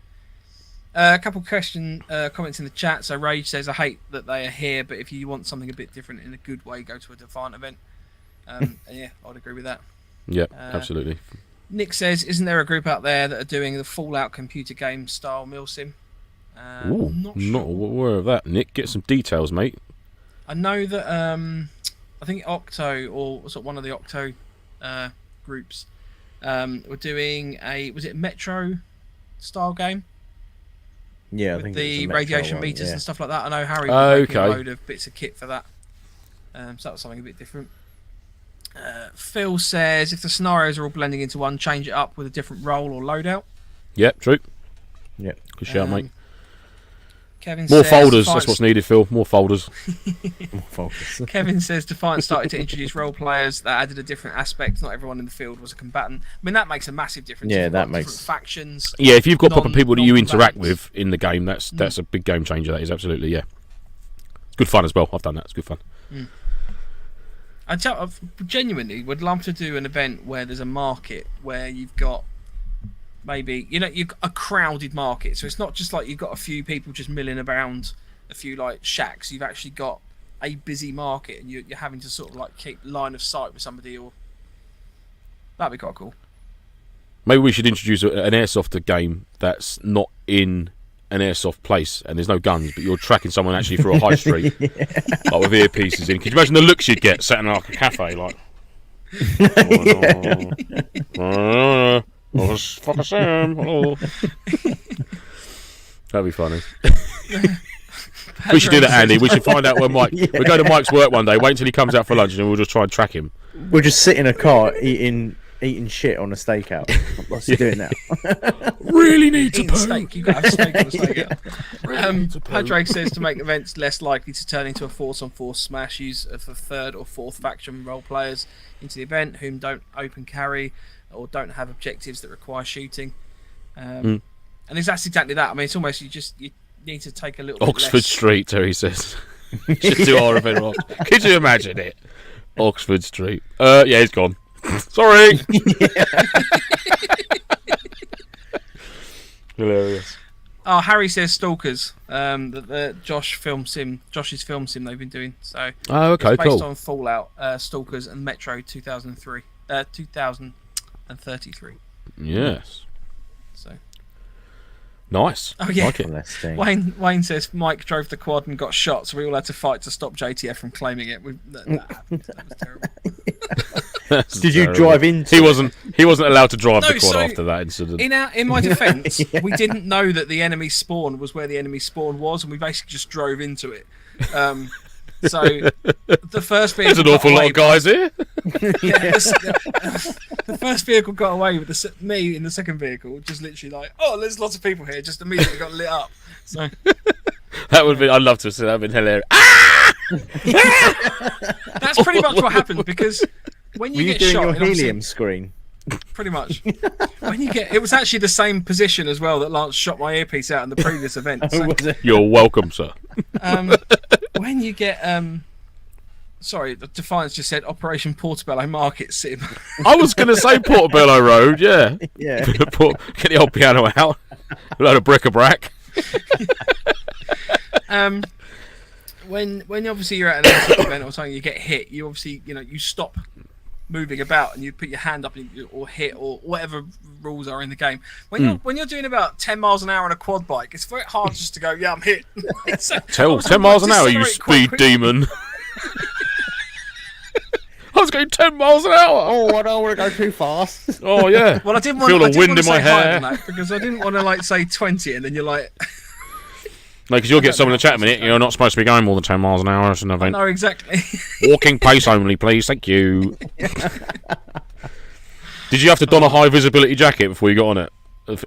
a couple comments in the chat. So Rage says, "I hate that they are here, but if you want something a bit different in a good way, go to a Defiant event." And yeah, I'd agree with that. Yeah, absolutely. Nick says, "Isn't there a group out there that are doing the Fallout computer game style MilSim?" Ooh, I'm not sure. not aware of that. Nick, get some details, mate. I know that I think Octo or sort of one of the Octo groups were doing was it Metro style game Yeah, I with think the it's a Metro radiation one, meters yeah. and stuff like that. I know Harry was making a Okay. load of bits of kit for that, so that was something a bit different. Phil says, if the scenarios are all blending into one, change it up with a different role or loadout. Yep, true. Yep. Good shout, mate. Kevin More says, folders. Defiant- That's what's needed, Phil. More folders. Focus. Kevin says Defiant started to introduce role players that added a different aspect. Not everyone in the field was a combatant. I mean, that makes a massive difference. Yeah, You've that got makes- different factions. Yeah, if you've got proper people that you interact non-combatants. with in the game, that's a big game changer. That is absolutely, yeah. It's good fun as well. I've done that. It's good fun. I genuinely would love to do an event where there's a market where you've got maybe you've got a crowded market. So it's not just like you've got a few people just milling around a few like shacks. You've actually got a busy market, and you're having to sort of like keep line of sight with somebody, or that'd be quite cool. Maybe we should introduce an Airsoft game that's not in an Airsoft place and there's no guns, but you're tracking someone actually through a high street, like with earpieces in. Could you imagine the looks you'd get sat in like a cafe, like? Oh, fucking Sam. Hello. That'd be funny. We should do that, Andy. We should find out where Mike. We'll go to Mike's work one day. Wait until he comes out for lunch, and we'll just try and track him. We'll just sit in a car eating shit on a stakeout. What's he doing now? Really need to Eating poo. steak, you've got to have steak on the steak. Padraig says to make events less likely to turn into a force-on-force smash, use of a third or fourth faction role players into the event whom don't open carry or don't have objectives that require shooting. And that's exactly that. I mean, it's almost you need to take a little Oxford bit less. Street, Terry says. Should do our event. on Oxford. Could you imagine it? Oxford Street. Yeah, he's gone. Sorry. Hilarious. Oh, Harry says Stalkers. The Josh's film sim they've been doing. So Oh, okay, it's based cool. on Fallout, Stalkers, and Metro 2033. Yes. So. Nice. Oh yeah. Like it. Let's see. Wayne says Mike drove the quad and got shot, so we all had to fight to stop JTF from claiming it. That was terrible. That's Did you terrible. drive into? He wasn't allowed to drive No, the quad so after that incident. In my defence, we didn't know that the enemy spawn was where the enemy spawn was, and we basically just drove into it. So the first vehicle. There's an got awful lot away, of guys here. Yeah, the first vehicle got away with me in the second vehicle, just literally like, oh, there's lots of people here, just immediately got lit up. So That would be. I'd love to see that. Would been hilarious. that's pretty much what happened, because when Were you you get doing shot, your it obviously- helium screen? pretty much. It was actually the same position as well that Lance shot my earpiece out in the previous event. So, Was it? You're welcome, sir. when you get sorry, the Defiance just said Operation Portobello Market Sim. I was going to say Portobello Road. Yeah. Yeah. Get the old piano out. A load of bric-a-brac. When obviously you're at an airsoft event or something, you get hit. You obviously you stop moving about and you put your hand up or hit or whatever rules are in the game. When you're doing about 10 miles an hour on a quad bike, it's very hard just to go, yeah, I'm hit. So, 10 miles an hour, you decelerate quite speed quickly. demon. I was going 10 miles an hour. Oh, I don't want to go too fast. Oh, yeah. Well, I didn't want Feel the to wind in my say higher hair. than that because I didn't want to like say 20 and then you're like, No, because you'll get someone in the chat in a minute. You're not supposed to be going more than 10 miles an hour. It's an event. no, exactly. Walking pace only, please. Thank you. Did you have to don a high visibility jacket before you got on it?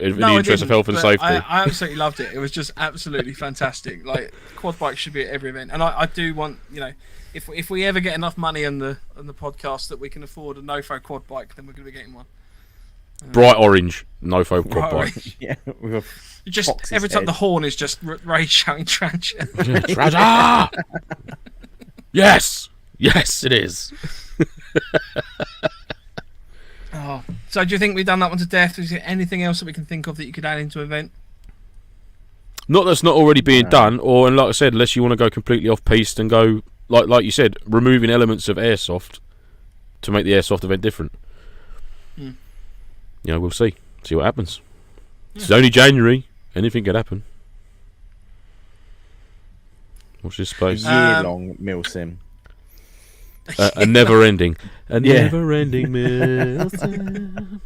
In the I interest of didn't, health and but safety. I absolutely loved it. It was just absolutely fantastic. Like quad bikes should be at every event, and I do want if we ever get enough money on the podcast that we can afford a NoFo quad bike, then we're going to be getting one. Bright orange, NoFo quad bike. Right. Yeah, with a You just fox's every time head. the horn is just Ray shouting Trancher. Treasure! Yes, yes, it is. Oh, so do you think we've done that one to death? Is there anything else that we can think of that you could add into an event? Not that's not already being done, or and like I said, unless you want to go completely off piste and go like you said, removing elements of airsoft to make the airsoft event different. You know, we'll see what happens. It's only January. Anything could happen. Watch this space. Year-long MilSim. A never-ending, Yeah. never-ending MilSim.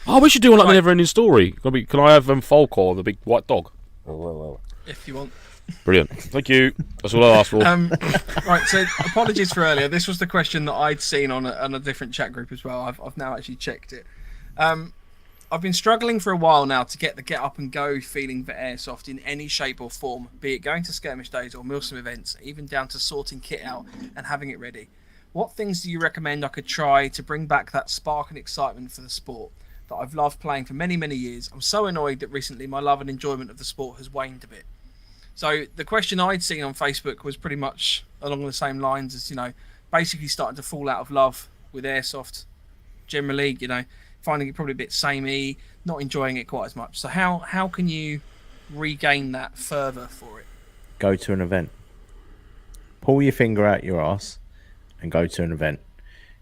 Oh, we should do one like the never-ending story. Can I have Falcor, the big white dog? If you want. Brilliant. Thank you. That's all I asked for. Right, so apologies for earlier. This was the question that I'd seen on a different chat group as well. I've now actually checked it. I've been struggling for a while now to get the get up and go feeling for airsoft in any shape or form, be it going to skirmish days or MilSim events, even down to sorting kit out and having it ready. What things do you recommend I could try to bring back that spark and excitement for the sport that I've loved playing for many, many years? I'm so annoyed that recently my love and enjoyment of the sport has waned a bit. So the question I'd seen on Facebook was pretty much along the same lines as, basically starting to fall out of love with airsoft generally, finding it probably a bit samey, not enjoying it quite as much. So how can you regain that further for it? Go to an event. Pull your finger out your ass and go to an event.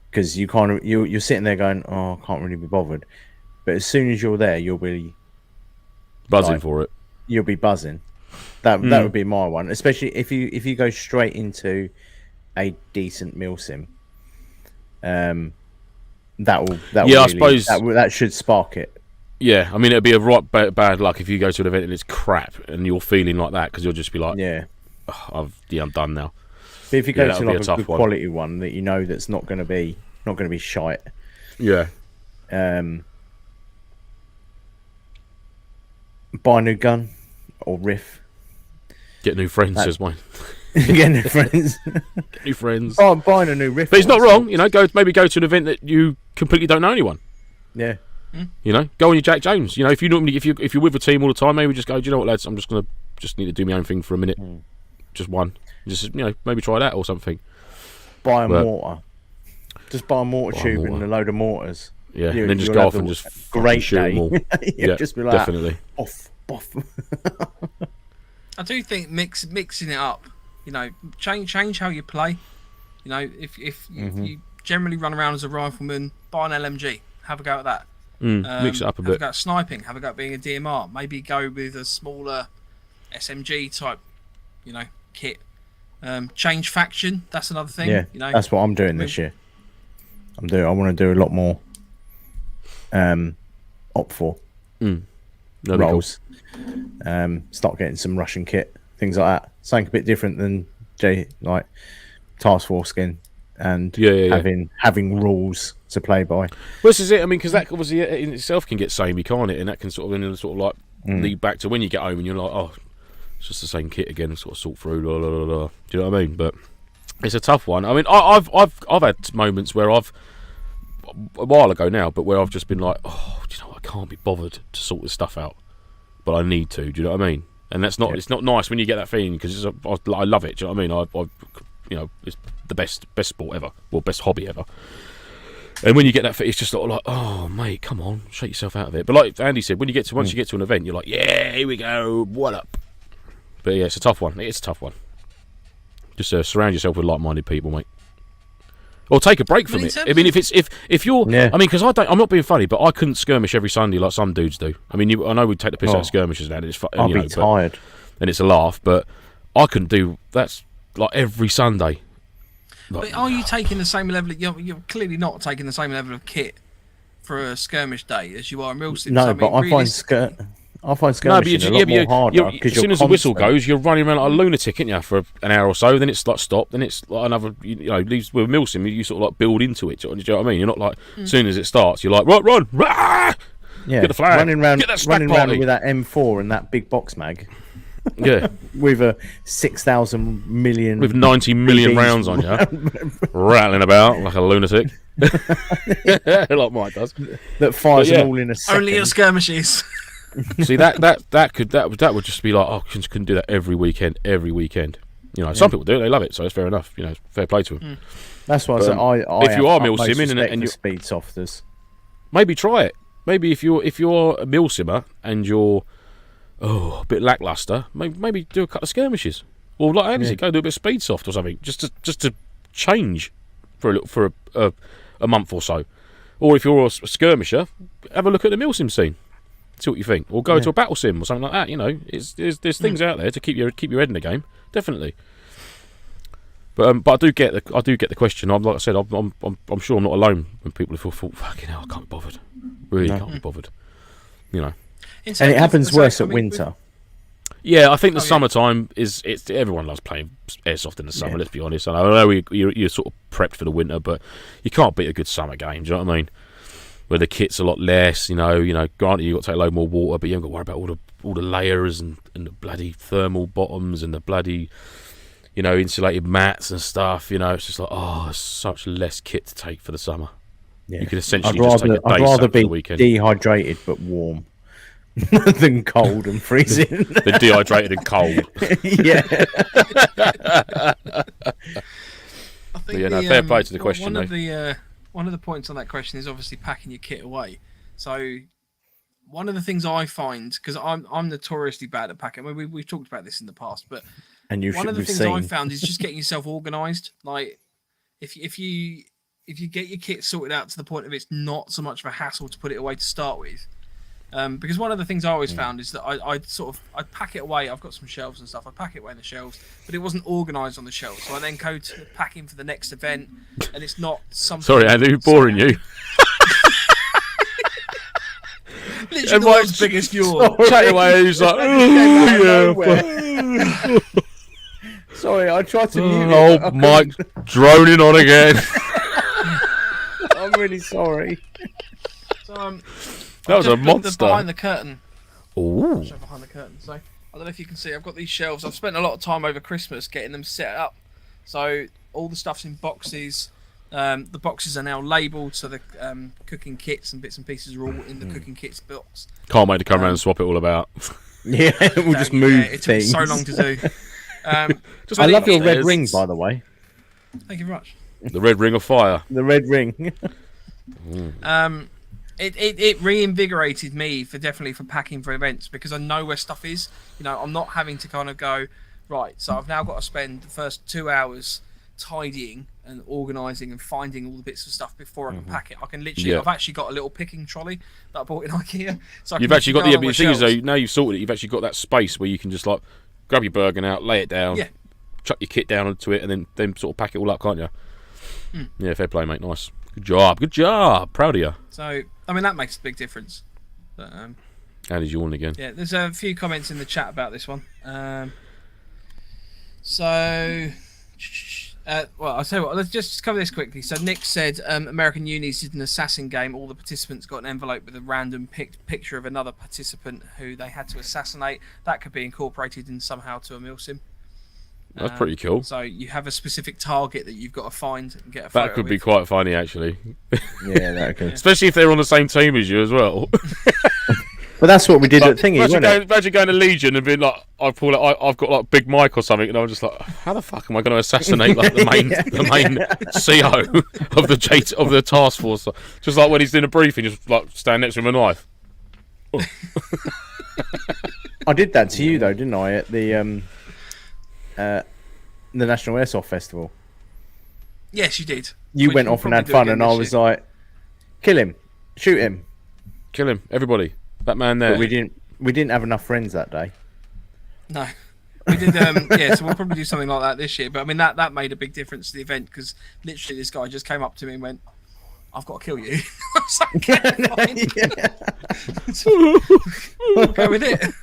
Because you're sitting there going, oh, I can't really be bothered. But as soon as you're there, you'll be Buzzing for it. You'll be buzzing. That would be my one, especially if you go straight into a decent MilSim. I suppose that should spark it. Yeah, I mean it'd be a right bad luck if you go to an event and it's crap and you're feeling like that because you'll just be like, I'm done now. But if you go to like a tough good one. quality one that you know that's not going to be shite. Yeah. Buy a new gun or riff. Get new friends, says mine. Get new friends. Get new friends. Buying a new riff. But it's not wrong, maybe go to an event that you completely don't know anyone. Yeah. Go on your Jack Jones. If you're with a team all the time, maybe just go, do you know what, lads, I'm just need to do my own thing for a minute. Just one. Just maybe try that or something. Buy a mortar. Just buy a mortar tube and a load of mortars. Yeah, and then just go off and just great shoot them all. Yeah, just be like definitely. Off. I do think mixing it up, change how you play. If you generally run around as a rifleman, buy an LMG, have a go at that. Mix it up a bit. Have a go at sniping, have a go at being a DMR. Maybe go with a smaller SMG type, kit. Change faction. That's another thing. Yeah, that's what I'm doing this year. I want to do a lot more. Op 4 roles. Cool. Start getting some Russian kit, things like that. Something a bit different than Task Force skin and having rules to play by. Well, this is it. I mean, because that obviously in itself can get samey, can't it? And that can lead back to when you get home and you're like, oh, it's just the same kit again, sort of sort through. Blah, blah, blah, blah. Do you know what I mean? But it's a tough one. I mean, I've had moments where a while ago now, but where I've just been like, oh, do you know what? I can't be bothered to sort this stuff out, but I need to. Do you know what I mean? And that's not. It's not nice when you get that feeling because I love it. Do you know what I mean? It's the best sport ever, or best hobby ever. And when you get that feeling, it's just sort of like, oh mate, come on, shake yourself out of it. But like Andy said, once you get to an event, you're like, yeah, here we go, what up? But yeah, it's a tough one. It's a tough one. Just surround yourself with like-minded people, mate. Or take a break from it. I mean, if you're, I mean, because I'm not being funny, but I couldn't skirmish every Sunday like some dudes do. I mean, I know we take the piss out of skirmishes now. I'll be tired, and it's a laugh, but I couldn't do that's like every Sunday. But are you taking the same level? You're clearly not taking the same level of kit for a skirmish day as you are in MilSim. No, but I find skirmishing a lot more harder because as soon as the whistle goes, you're running around like a lunatic, aren't you, for an hour or so. Then it's like stop. Then it's like another. Leaves with MilSim, you sort of like build into it. Do you know what I mean? You're not like as soon as it starts, you're like run, rah! Get the flag, running around with that M4 and that big box mag. Yeah, with a 6,000 million, with 90 million rounds on you, rattling about like a lunatic. like Mike does. that fires But yeah, them all in a second. Only at skirmishes. See that would just be like, oh, couldn't do that every weekend. You know, some people do it, they love it, so it's fair enough. You know, fair play to them. That's why I said if you are have utmost MilSimming respect and for you speed softers. maybe try it. Maybe if you're a MilSimmer and you're a bit lackluster, maybe do a couple of skirmishes, or like Andy said, go do a bit of speed soft or something, just to change for a month or so. Or if you're a skirmisher, have a look at the MilSim scene, see what you think, or go to a battle sim or something like that. You know, there's things out there to keep your head in the game, definitely. But I do get the question. Like I said, I'm sure I'm not alone when people have thought, fucking hell, I can't be bothered. Really can't be bothered. You know. And it happens worse at winter. Yeah, I think the summertime is everyone loves playing airsoft in the summer. Let's be honest. And I know you're sort of prepped for the winter, but you can't beat a good summer game. Do you know what I mean? Where the kit's a lot less. You know. Granted, you've got to take a load more water, but you haven't got to worry about all the layers and the bloody thermal bottoms and the bloody, you know, insulated mats and stuff. You know, it's just like, it's such less kit to take for the summer. Yeah. You can essentially I'd just take a day rather for be the weekend. dehydrated but warm than cold and freezing. They're dehydrated and cold. Yeah. I think Yeah, fair play to the question. One of the points on that question is obviously packing your kit away. So one of the things I find, because I'm notoriously bad at packing. I mean, we've talked about this in the past, but one of the things I've found is just getting yourself organised. Like if you get your kit sorted out to the point of it's not so much of a hassle to put it away to start with. Because one of the things I always found is that I'd pack it away. I've got some shelves and stuff. I pack it away in the shelves, but it wasn't organised on the shelves. So I then go to packing for the next event, and it's not something. Sorry, Andy, boring you. Literally the world's biggest yawn. Chatting away, he's like, yeah. Sorry, I tried to mute it. Oh, Mike droning on again. I'm really sorry. So that was a monster. Behind the curtain. Ooh. Behind the curtain. So I don't know if you can see. I've got these shelves. I've spent a lot of time over Christmas getting them set up. So all the stuff's in boxes. The boxes are now labelled, so the cooking kits and bits and pieces are all in the cooking kits box. Can't wait to come around and swap it all about. Yeah, we'll just move it things. took so long to do. I love your red ring, by the way. Thank you very much. The red ring of fire. The red ring. It reinvigorated me definitely for packing for events, because I know where stuff is. You know, I'm not having to kind of go, right, so I've now got to spend the first 2 hours tidying and organising and finding all the bits of stuff before I can pack it. I can literally, I've actually got a little picking trolley that I bought in IKEA. So you've actually got the thing is though, now you've sorted it, you've actually got that space where you can just like grab your Bergen out, lay it down, chuck your kit down onto it, and then sort of pack it all up, can't you? Yeah, fair play, mate. Nice. Good job. Proud of you. So, I mean, that makes a big difference. But, Andy's yawning again. Yeah, there's a few comments in the chat about this one. Well, I'll tell you what, let's just cover this quickly. So Nick said American Unis did an assassin game. All the participants got an envelope with a random picture of another participant who they had to assassinate. That could be incorporated in somehow to a MilSim. That's pretty cool. So you have a specific target that you've got to find and get a photo That could be with. quite funny, actually. Yeah, that could. Especially if they're on the same team as you as well. But that's what we did at Thingy, wasn't it? Imagine going to Legion and being like, I've got like Big Mike or something, and I'm just like, how the fuck am I going to assassinate like the main CO of the task force? Just like when he's doing a briefing, just like stand next to him with a knife. Oh. I did that to you though, didn't I? At the National Airsoft Festival. Yes, you did. You went off and had fun, and I was like, kill him, shoot him, kill him, everybody. That man there. But we didn't have enough friends that day. No, we did. Yeah, so we'll probably do something like that this year. But I mean, that made a big difference to the event, because literally this guy just came up to me and went, "I've got to kill you." I was like, we'll go with it.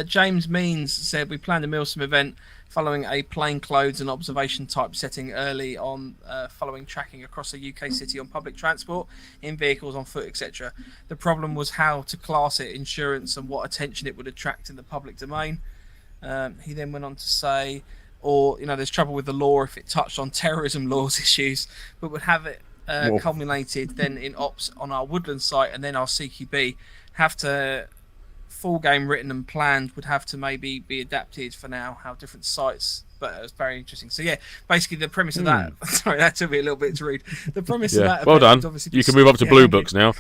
James Means said we planned a MilSim event following a plainclothes and observation type setting early on, following tracking across a UK city on public transport, in vehicles, on foot, etc. The problem was how to class it, insurance, and what attention it would attract in the public domain. He then went on to say, or there's trouble with the law if it touched on terrorism laws issues, but would have it culminated then in ops on our Woodland site, and then our CQB have to full game written and planned would have to maybe be adapted for now, how different sites. But it was very interesting. So yeah, basically the premise of that. Sorry, that took me a little bit to read. The premise of that. Well done. You can move up to blue books now.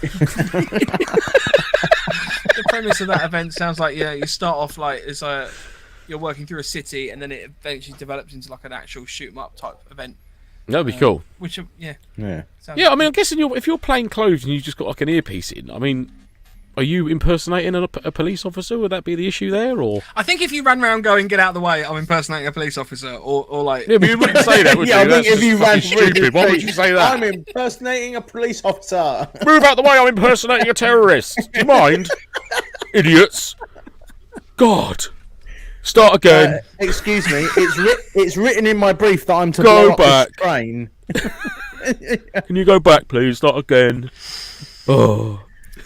The premise of that event sounds like you start off like as you're working through a city, and then it eventually develops into like an actual shoot 'em up type event. That'd be cool. Which Yeah. I mean, I'm guessing if you're playing clothes and you've just got like an earpiece in, I mean, are you impersonating a police officer? Would that be the issue there, or? I think if you ran around going, "Get out of the way, I'm impersonating a police officer," or like. Yeah, but you wouldn't say that, would you? I think That's if you ran stupid. Why would you say that? I'm impersonating a police officer. Move out the way! I'm impersonating a terrorist. Do you mind, idiots? God. Start again. Excuse me. It's written in my brief that I'm to Go blow up back. this train. Can you go back, please? Start again. Oh.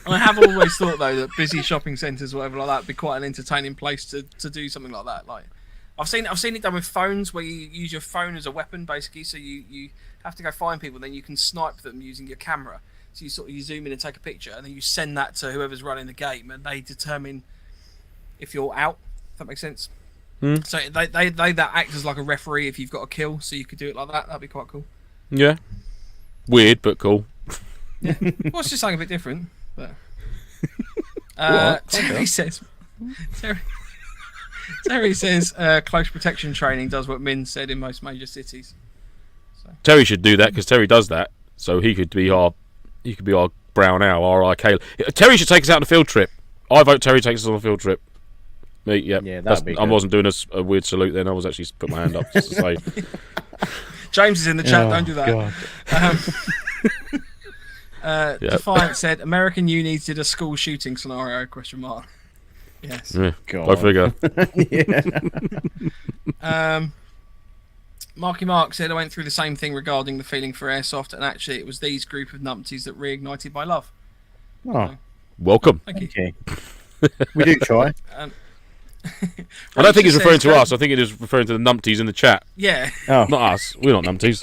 I have always thought though that busy shopping centres or whatever like that would be quite an entertaining place to do something like that. Like I've seen it done with phones where you use your phone as a weapon basically. So you have to go find people, then you can snipe them using your camera. So you zoom in and take a picture, and then you send that to whoever's running the game, and they determine if you're out. If that makes sense. So they that act as like a referee if you've got a kill. So you could do it like that. That'd be quite cool. Yeah. Weird, but cool. Yeah. Well, it's just something a bit different. But Terry says close protection training does what Min said in most major cities. So. Terry should do that because Terry does that. So he could be our brown owl, RIK. Terry should take us out on a field trip. I vote Terry takes us on a field trip. Me, yeah. That'd be I good. wasn't doing a weird salute then. I was actually put my hand up just to say. James is in the chat. Don't do that. Defiant said, "American unis did a school shooting scenario?" ? Yes. Yeah, God. go figure. Marky Mark said, "I went through the same thing regarding the feeling for airsoft, and actually, it was these group of numpties that reignited my love." Oh, Welcome. Thank you. okay. We do try. I don't think he's referring to us. I think it is referring to the numpties in the chat. Yeah. Oh. Not us. We're not numpties.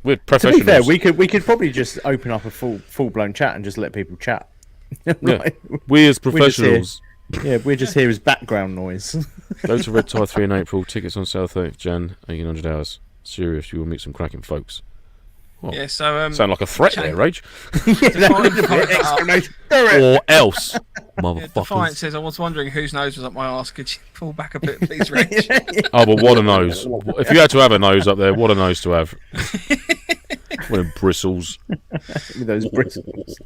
We're To professionals. be fair, we could probably just open up a full blown chat and just let people chat. Yeah. We as professionals. We're just here as background noise. Go to Red Tie 3 in April. Tickets on sale 30th Jan. 1800 hours. Serious. You will meet some cracking folks. What? Yeah. So Sound like a threat there, Rage. Exclamation. Or else, Yeah, Defiant motherfuckers. says, "I was wondering whose nose was up my arse. Could you pull back a bit, please, Rich?" Oh, but what a nose! If you had to have a nose up there, what a nose to have. One of bristles. With those bristles.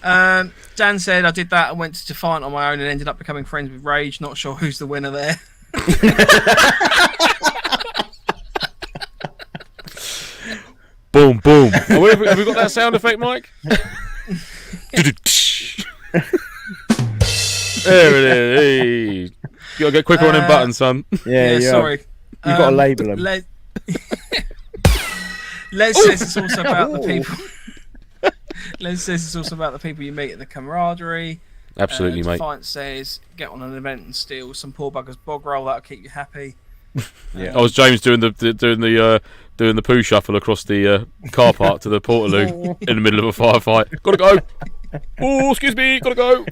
Dan said, "I did that and went to Defiant on my own and ended up becoming friends with Rage. Not sure who's the winner there." Boom, boom. Oh, have we got that sound effect, Mike? There it is. Hey. You gotta get quicker on them buttons, son. Yeah. Sorry. You've got to label them. Les says it's also about the people. Les says it's also about the people you meet and the camaraderie. Absolutely, mate. Defiant says, "Get on an event and steal some poor bugger's bog roll. That'll keep you happy." Yeah. I was James doing the poo shuffle across the car park to the Portaloo in the middle of a firefight. Gotta go. Oh, excuse me. Gotta go.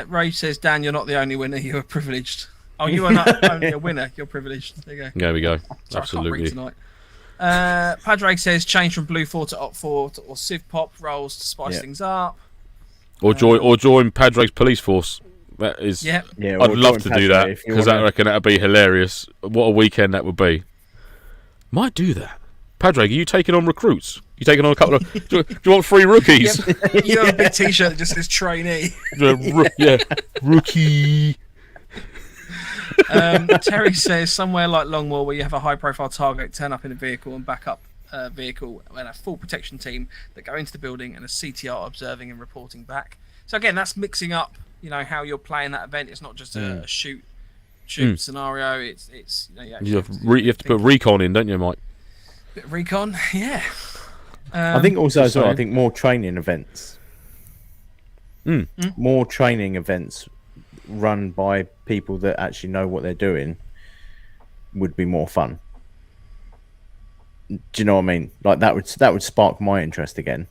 Ray says, "Dan, you're not the only winner. You are privileged." Oh, you are not only a winner. You're privileged. There you go. There we go. Sorry, Absolutely. I can't read tonight. Padre says, "Change from Blue 4 to Op 4 or Civ Pop rolls to spice things up." Or join Padre's police force. That is. Yeah. I'd love to do that because I reckon that'd be hilarious. What a weekend that would be. Might do that. Padre, are you taking on recruits? You taking on a couple of? Do you want free rookies? Yep. You have a big T-shirt that just says trainee. Yeah, rookie. Terry says, "Somewhere like Longmoor where you have a high-profile target turn up in a vehicle and back up vehicle and a full protection team that go into the building and a CTR observing and reporting back." So again, that's mixing up, how you're playing that event. It's not just a shoot scenario. It's You have to put recon in, don't you, Mike? bit of recon. Yeah. I think also as well. I think more training events. more training events run by people that actually know what they're doing would be more fun. Do you know what I mean? Like that would spark my interest again.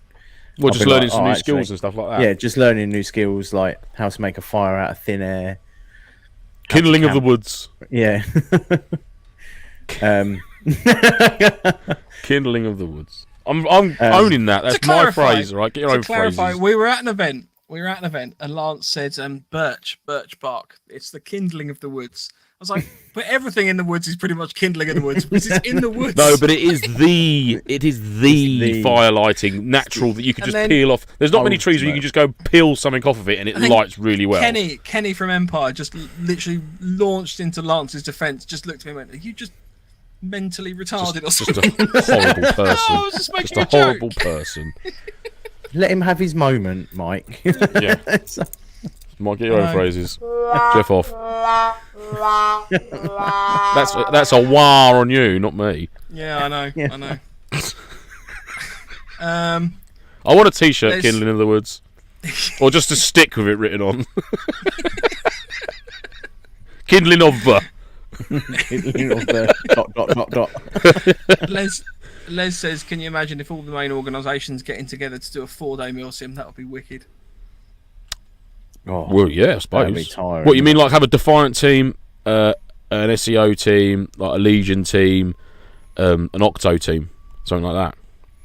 Well, I'll just be learning like, some oh, new actually, skills and stuff like that. Yeah, just learning new skills like how to make a fire out of thin air. Kindling of the woods. Yeah. Kindling of the woods. I'm owning that. That's my phrase, right? Get your own phrases. We were at an event. And Lance said, birch bark. It's the kindling of the woods. I was like, but everything in the woods is pretty much kindling in the woods because it's in the woods. No, but it is the fire lighting natural that you can just peel off. There's not many trees where you can just go peel something off of it and it lights really well. Kenny from Empire just literally launched into Lance's defence, just looked at me and went, are you just mentally retarded or something? Just a horrible person. I was just making a horrible person. Let him have his moment, Mike. Yeah. Mike, get your own phrases. Jeff off. That's a wah on you, not me. Yeah, I know. Yeah. I know. I want a T-shirt, Kindling in the Woods, or just a stick with it written on. Kindling of the. Kindling of the. Les says, "Can you imagine if all the main organisations getting together to do a 4-day MilSim? That would be wicked." Oh, well, yeah, I suppose. What you mean, like have a Defiant team, an SEO team, like a Legion team, an Octo team, something like that,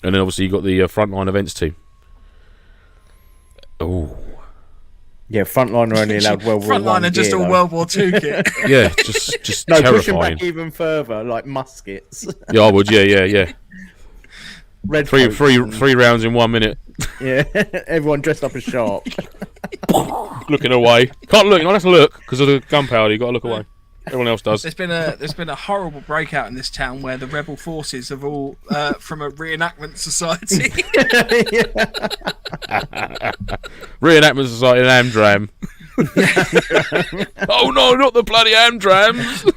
and then obviously you got the Frontline Events team. Oh, yeah, Frontline are only allowed World War Frontline are just all World War II kit. Yeah, just no, terrifying. push them back even further, like muskets. Yeah, I would. Yeah. Red three rounds in 1 minute. Yeah, everyone dressed up as sharp. Looking away. Can't look. You don't have to look because of the gunpowder. You got to look away. Everyone else does. There's been a horrible breakout in this town where the rebel forces have all from a reenactment society. Reenactment society and Amdram. Oh no, not the bloody Amdrams!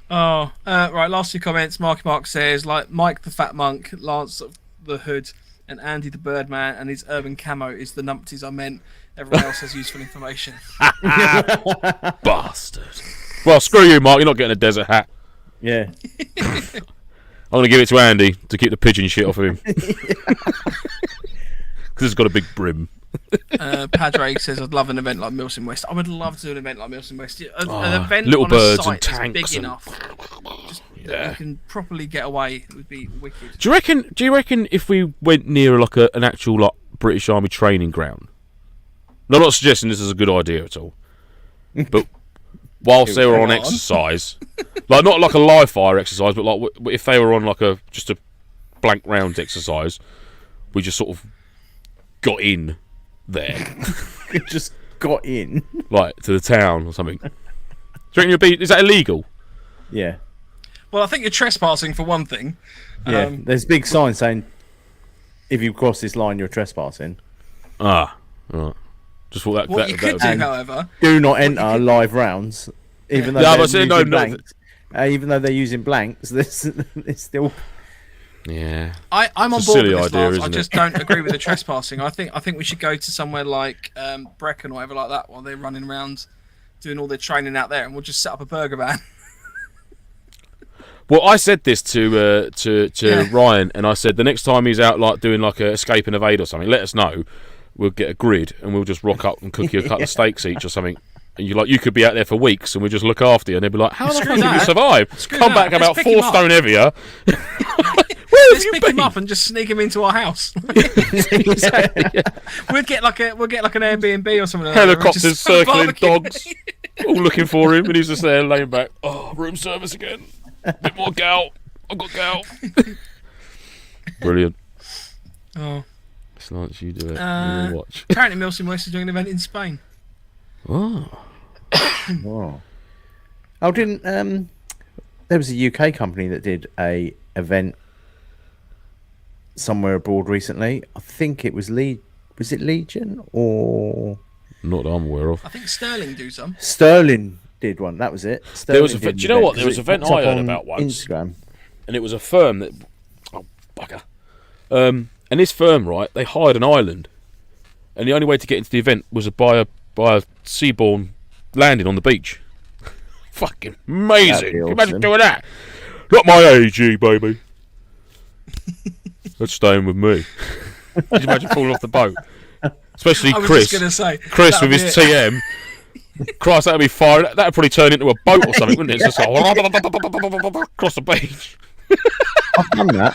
Oh no. Right, last 2 comments. Marky Mark says, like Mike the Fat Monk, Lance the Hood, and Andy the Birdman, and his urban camo is the numpties I meant. Everyone else has useful information. Bastard. Well, screw you, Mark. You're not getting a desert hat. Yeah. I'm going to give it to Andy to keep the pigeon shit off of him. Because it's got a big brim. Padre says, I'd love an event like MilSim West. I would love to do an event like MilSim West. An event little on birds a site and tanks big and... enough. Just that you can properly get away. It would be wicked. Do you reckon if we went near like an actual like British Army training ground? No, I'm not suggesting this is a good idea at all. But whilst they were on exercise, like not like a live fire exercise, but like if they were on like just a blank round exercise, we just sort of got in there. Just got in, like to the town or something. Do you reckon is that illegal? Yeah. Well, I think you're trespassing for one thing. Yeah, there's big signs saying if you cross this line, you're trespassing. Right. Just thought what you could do, however, do not enter live rounds, even though even though they're using blanks. It's still. Yeah, I'm on board with this, Lars. I just don't agree with the trespassing. I think we should go to somewhere like Brecon or whatever like that while they're running around doing all their training out there, and we'll just set up a burger van. Well, I said this to Ryan, and I said the next time he's out like doing like a escape and evade or something, let us know. We'll get a grid and we'll just rock up and cook you a couple of steaks each or something. And you could be out there for weeks and we'll just look after you. And they'll be like, "How the fuck did you survive? Come back about 4 stone heavier." Let's pick him up and just sneak him into our house. Exactly. We'll get like an Airbnb or something. Helicopters circling, dogs all looking for him, and he's just there laying back. Oh, room service again. A bit more gout. I've got gout. Brilliant. Oh. Lance, you do it. You will watch. Apparently, MilSim West is doing an event in Spain. Oh. Wow. Oh, didn't there was a UK company that did a event somewhere abroad recently. I think it was was it Legion or not that I'm aware of. I think Sterling do some. Sterling did one. That was it. There was do you know what? There was an event I heard about once. Instagram. And it was a firm that bugger. And this firm, right, they hired an island, and the only way to get into the event was by a seaborne landing on the beach. Fucking amazing! Can you imagine doing that? Not my AG, baby. That's staying with me. Can you imagine falling off the boat? Especially I was Chris. just gonna say, Chris with that'd his be TM. Christ, that'd be fire. That'd probably turn into a boat or something, wouldn't it? It's just like across the beach. I've done that.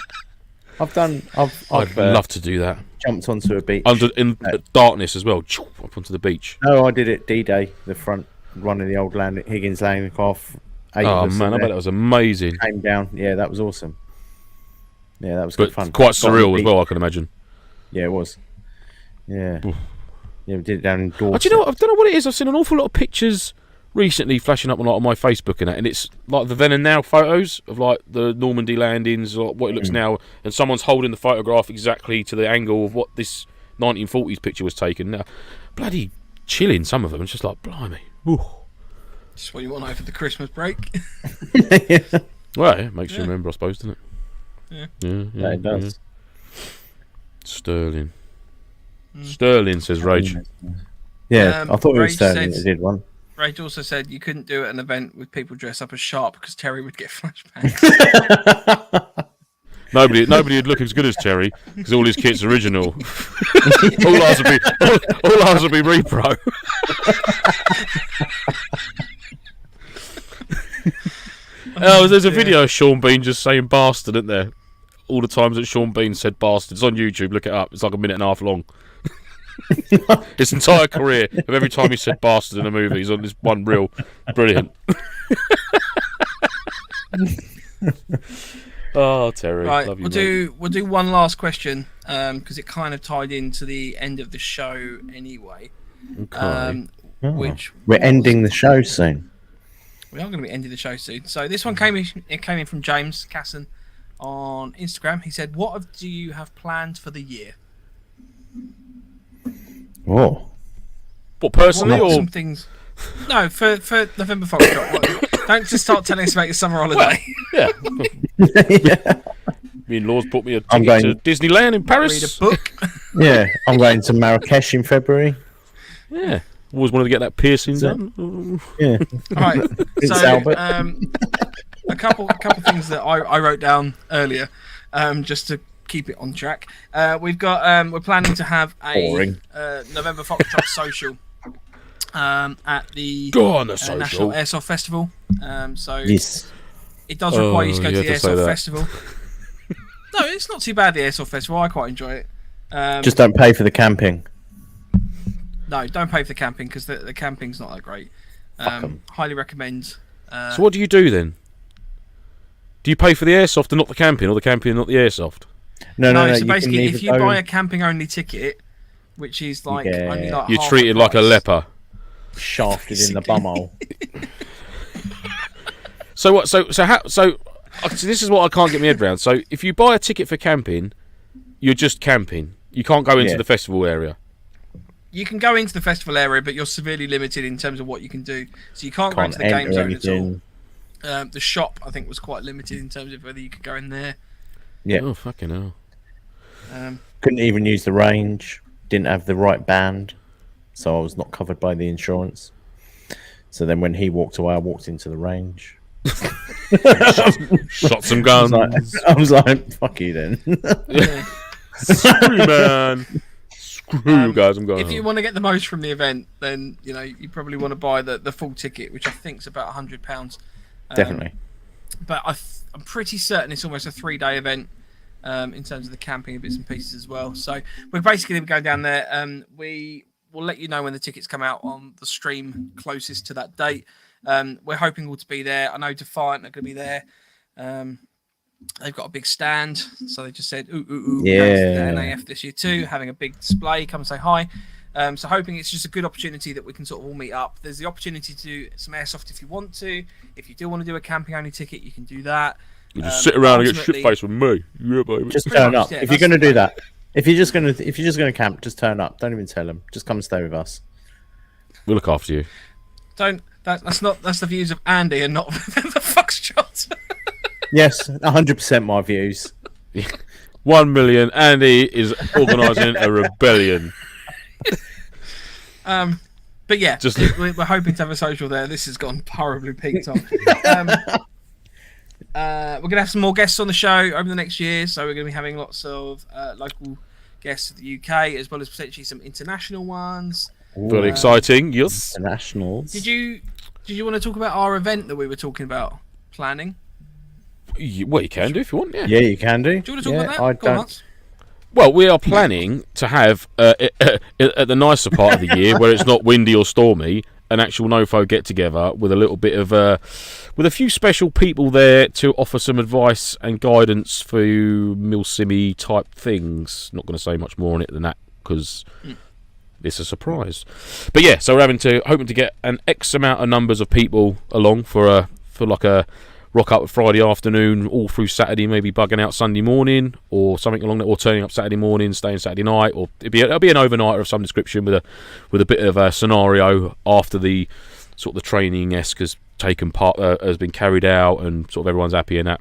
I'd love to do that. jumped onto a beach. In darkness as well, up onto the beach. No, I did it D-Day, the front one of the old Higgins landing off. Oh man, I bet that was amazing. Came down, yeah, that was awesome. Yeah, that was good fun. Quite surreal as well, I can imagine. Yeah, it was. Yeah, yeah, we did it down in Dorset. Oh, do you know what? I don't know what it is. I've seen an awful lot of pictures recently flashing up on my Facebook and that, and it's like the then and now photos of like the Normandy landings or what it looks now, and someone's holding the photograph exactly to the angle of what this 1940s picture was taken. Now, bloody chilling, some of them. It's just like, blimey. Ooh. Just what you want over the Christmas break. Well, it makes you remember, I suppose, doesn't it? Yeah, it does. Sterling. Sterling, says Rage. Yeah, I thought it was Rage Sterling said- that did one. Rage also said you couldn't do it at an event with people dressed up as Sharp because Terry would get flashbacks. Nobody would look as good as Terry because all his kit's original. all ours would be repro. Oh, there's a video of Sean Bean just saying bastard, isn't there? All the times that Sean Bean said bastard. It's on YouTube, look it up. It's like a minute and a half long. His entire career of every time he said bastard in a movie, he's on this one reel. Brilliant. Oh, Terry, Right, love you, we'll do one last question because it kind of tied into the end of the show anyway. Okay. Which We're ending the show soon. we are going to be ending the show soon. So this one came in from James Casson on Instagram. He said, "What do you have planned for the year?" Oh, What, personally, What are or some things? No, for November Foxtrot. Don't just start telling us about your summer holiday. yeah? yeah. Me and Laws bought me a I'm ticket to going- Disneyland in Read Paris. a book. Yeah, I'm going to Marrakesh in February. Yeah, always wanted to get that piercing done. Yeah, All right. Prince So Albert. a couple things that I wrote down earlier, just to keep it on track. We've got we're planning to have a Boring. November Foxtrot social at the Go on, the social. National Airsoft Festival. So yes. it does require you to go you to the had to say Airsoft that. Festival. No, it's not too bad. The Airsoft Festival, I quite enjoy it. Just don't pay for the camping. No, don't pay for the camping because the camping's not that great. Highly recommend. So what do you do then? Do you pay for the airsoft and not the camping, or the camping and not the airsoft? No. So You can basically, either if you go- buy a camping only ticket, which is like Yeah. only like You're half treated the like a price. leper. shafted in the bumhole. So what? So this is what I can't get my head around. So if you buy a ticket for camping, you're just camping. You can't go into Yeah. the festival area. You can go into the festival area, but you're severely limited in terms of what you can do. So you can't go Can't into the game enter zone at all. anything. The shop, I think, was quite limited in terms of whether you could go in there. Yeah, Oh fucking hell! couldn't even use the range. Didn't have the right band, so I was not covered by the insurance. So then when he walked away, I walked into the range. Shot some guns. I was like, fuck you then. Screw man. Screw you guys. I'm going. If you want to get the most from the event, then you probably want to buy the full ticket, which I think is about £100. Definitely. But I'm pretty certain it's almost a 3-day event in terms of the camping and bits and pieces as well. So we're basically going to go down there. We will let you know when the tickets come out on the stream closest to that date. We're hoping all to be there. I know Defiant are going to be there. They've got a big stand, so they just said, ooh, Yeah. the NAF this year too, having a big display. Come and say hi. So hoping it's just a good opportunity that we can sort of all meet up. There's the opportunity to do some airsoft if you want to. If you do want to do a camping only ticket, you can do that. You just sit around and get ultimately- shit faced with me. Yeah, baby. Just Pretty turn much, up. yeah, If you're that's gonna the do plan. that, if you're just gonna camp, just turn up. Don't even tell them. Just come and stay with us. We'll look after you. That's the views of Andy and not the Foxtrot. Yes, 100% my views. 1 million. Andy is organising a rebellion. But yeah, we're hoping to have a social there. This has gone horribly peaked on. We're going to have some more guests on the show over the next year. So we're going to be having lots of local guests of the UK, as well as potentially some international ones. Very exciting, yes. Internationals. Did you want to talk about our event that we were talking about planning? Well, you can do if you want, Yeah, you can do. Do you want to talk about that? Go on, Lance. Well, we are planning to have, at the nicer part of the year, where it's not windy or stormy, an actual NoFo get-together with a little bit of, with a few special people there to offer some advice and guidance for MilSim type things. Not going to say much more on it than that, because it's a surprise. But yeah, so we're hoping to get an X amount of numbers of people along for like a rock up Friday afternoon, all through Saturday, maybe bugging out Sunday morning or something along that, or turning up Saturday morning, staying Saturday night, or it'll be an overnighter of some description with a bit of a scenario after the sort of the training-esque has taken part, has been carried out, and sort of everyone's happy in that.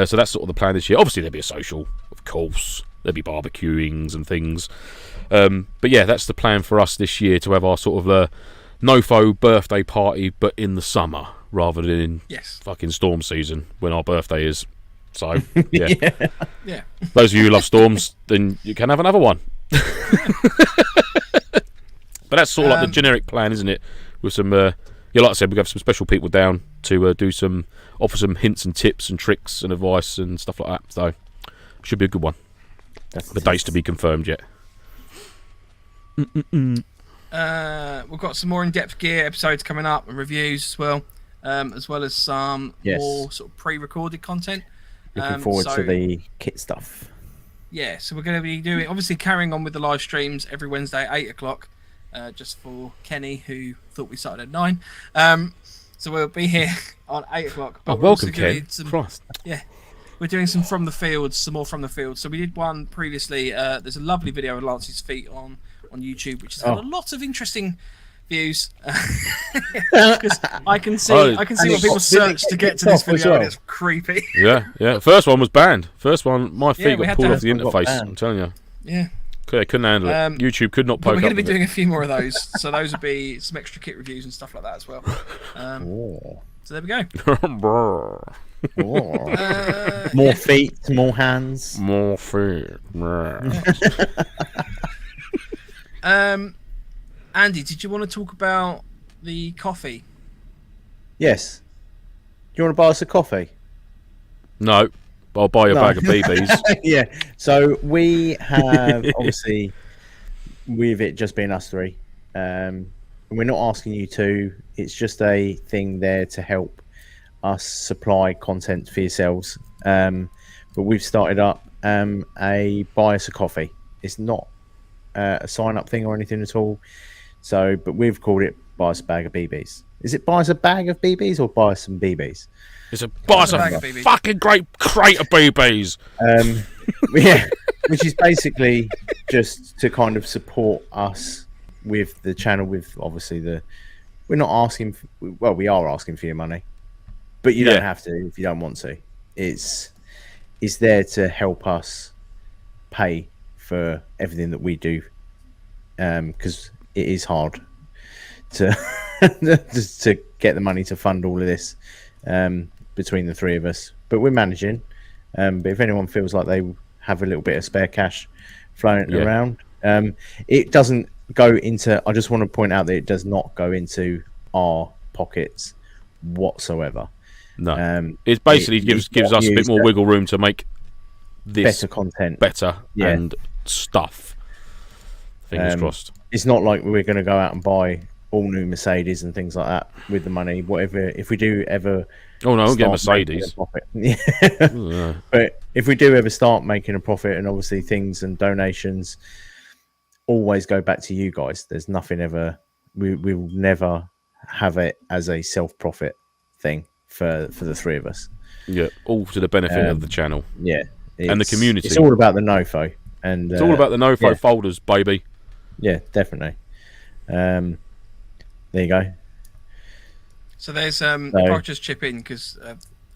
So that's sort of the plan this year. Obviously there'll be a social, of course. There'll be barbecuings and things. But yeah, that's the plan for us this year, to have our sort of NoFo birthday party, but in the summer rather than in fucking storm season when our birthday is. So yeah. Yeah. Those of you who love storms, then you can have another one. But that's sort of like the generic plan, isn't it? With some, like I said, we have some special people down to offer some hints and tips and tricks and advice and stuff like that. So should be a good one. The dates to be confirmed yet. We've got some more in-depth gear episodes coming up and reviews as well as some more sort of pre-recorded content. Looking forward to the kit stuff. Yeah, so we're going to be doing, obviously carrying on with the live streams every Wednesday at 8 o'clock, just for Kenny, who thought we started at 9. So we'll be here on 8 o'clock. But welcome, Ken. Yeah. We're doing some from the fields, some more from the fields. So we did one previously. There's a lovely video of Lance's feet on YouTube, which has had a lot of interesting views. Because I can see what people search to get to this video, and it's creepy. Yeah. First one was banned. First one, my feet got pulled off the interface. I'm telling you. Yeah. They couldn't handle it. YouTube could not poke up. We're going to be doing a few more of those. So those would be some extra kit reviews and stuff like that as well. So there we go. More feet, more hands, more feet. Andy, did you want to talk about the coffee? Yes. Do you want to buy us a coffee? No, I'll buy you a bag of BBs. Yeah. So we have, obviously, with it just being us three, we're not asking you to. It's just a thing there to help us supply content for yourselves. But we've started up a buy us a coffee. It's not a sign up thing or anything at all. So, but we've called it buy us a bag of BBs. Is it buy us a bag of BBs or buy us some BBs? It's a buy us a fucking great crate of BBs. Yeah, which is basically just to kind of support us with the channel. With obviously we're not asking. Well, we are asking for your money, but you don't have to if you don't want to. It's there to help us pay for everything that we do, because it is hard to just to get the money to fund all of this between the three of us. But we're managing. But if anyone feels like they have a little bit of spare cash floating around, it doesn't go into. I just want to point out that it does not go into our pockets whatsoever. No, it basically gives us a bit more wiggle room to make this better content, and stuff. Fingers crossed. It's not like we're going to go out and buy all new Mercedes and things like that with the money. Whatever, if we do ever, I won't get Mercedes. But if we do ever start making a profit, and obviously things and donations always go back to you guys. There's nothing ever. We will never have it as a self-profit thing for the three of us. Yeah, all to the benefit of the channel. Yeah, and the community. It's all about the NoFo, and it's all about the NoFo folders, baby. Yeah, definitely. There you go. So there's if I just chip in because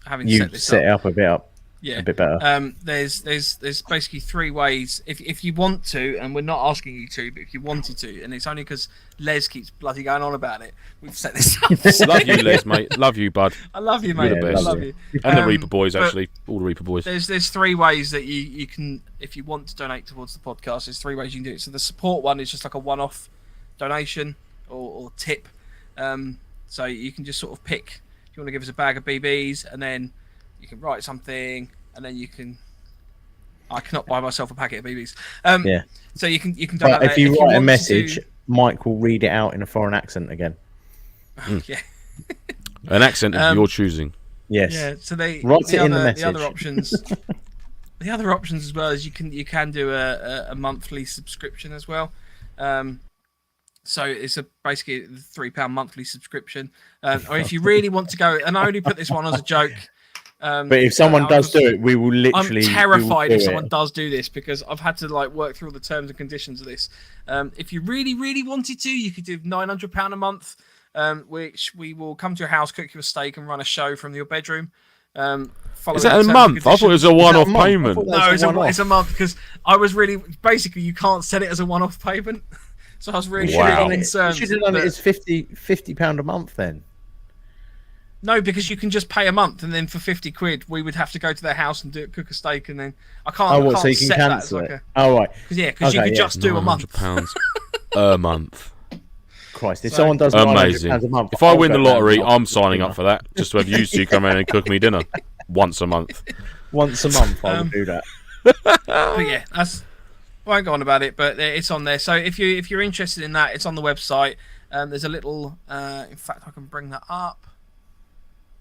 having set this set it up a bit up. Yeah, a bit better. There's basically 3 ways if you want to, and we're not asking you to, but if you wanted to, and it's only because Les keeps bloody going on about it. We've set this up. Love you, Les, mate. Love you, bud. I love you, mate. You're the best. I love you. And the Reaper Boys, but actually, all the Reaper Boys. There's 3 ways that you can, if you want to donate towards the podcast. There's 3 ways you can do it. So the support one is just like a one-off donation or tip. So you can just sort of pick. If you want to give us a bag of BBs, and then you can write something, and then you can. I cannot buy myself a packet of BBs. Yeah. So you can donate. But if you write a want message, to, Mike will read it out in a foreign accent again. yeah. An accent of your choosing. Yes. Yeah. So Write it in the message. The other options. The other options as well is you can do a monthly subscription as well. So it's basically a £3 monthly subscription. Or if you really want to go, and I only put this one as a joke. But if someone does do it, we will literally. I'm terrified if someone does do this because I've had to work through all the terms and conditions of this. If you really, really wanted to, you could do £900 a month, which we will come to your house, cook you a steak, and run a show from your bedroom. Is that a month? I thought it was a one-off payment. No, it's a month because I was really basically you can't set it as a one-off payment. So I was really concerned. You should have done it as £50 a month then. No, because you can just pay a month, and then for £50 we would have to go to their house and cook a steak, and then I can't. Oh, I can't so you can set cancel that it? Oh, right. Because you could just do a month. £900 a month. Christ, if someone does amazing. £900 a month, if I win the lottery, I'm signing up for that. Just to have you two come in and cook me dinner once a month. Once a month, I would do that. But yeah, I won't go on about it, but it's on there. So if you're interested in that, it's on the website. There's a little. In fact, I can bring that up.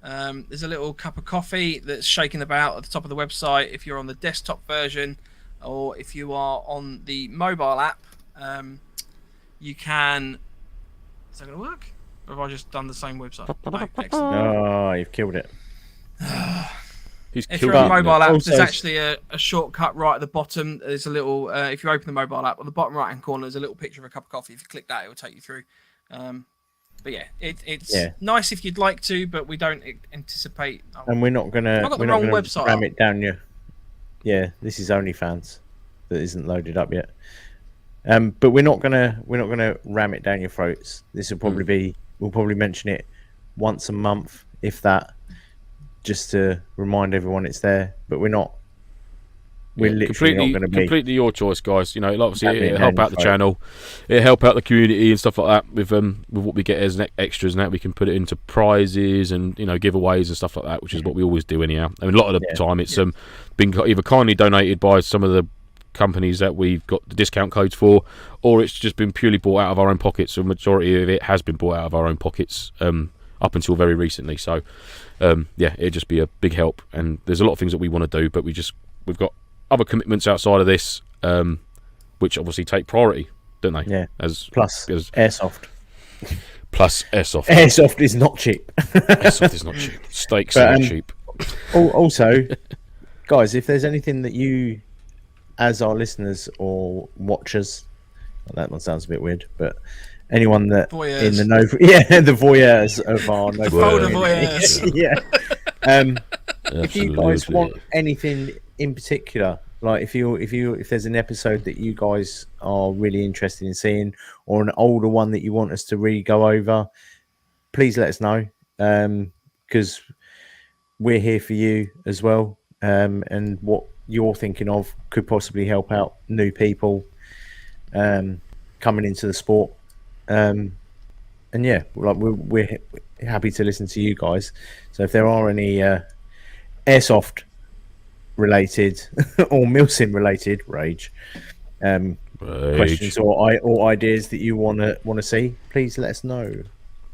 There's a little cup of coffee that's shaking about at the top of the website. If you're on the desktop version, or if you are on the mobile app, you can. Is that going to work? Or have I just done the same website? No, excellent. Oh, you've killed it. If you're on the mobile app, there's actually a shortcut right at the bottom. There's a little. If you open the mobile app, on the bottom right hand corner, there's a little picture of a cup of coffee. If you click that, it will take you through. But yeah, it's nice if you'd like to, but we don't anticipate. And we're not gonna. I've got we're the not wrong gonna website. Ram it down your. Yeah, this is OnlyFans that isn't loaded up yet. But we're not gonna ram it down your throats. This will probably be. We'll probably mention it once a month, if that, just to remind everyone it's there. But we're not. We're literally not going to be completely your choice, guys. You know, obviously it'll help out the channel, it'll help out the community and stuff like that. With what we get as extras and that, we can put it into prizes and giveaways and stuff like that, which is what we always do anyhow. I mean, a lot of the time it's been either kindly donated by some of the companies that we've got the discount codes for, or it's just been purely bought out of our own pockets. So the majority of it has been bought out of our own pockets up until very recently. So it'd just be a big help. And there's a lot of things that we want to do, but we've got other commitments outside of this, which obviously take priority, don't they? Yeah. Plus Airsoft. Plus Airsoft. Airsoft is not cheap. Airsoft is not cheap. Steaks are not cheap. Also, guys, if there's anything that you, as our listeners or watchers, that one sounds a bit weird, but anyone that voyeurs. In the the voyeurs of our NoFo voyeurs. If you guys want anything in particular, like if there's an episode that you guys are really interested in seeing, or an older one that you want us to really go over, please let us know, because we're here for you as well, and what you're thinking of could possibly help out new people coming into the sport, and yeah, we're happy to listen to you guys. So if there are any Airsoft related or MilSim related rage questions or ideas that you want to see, please let us know.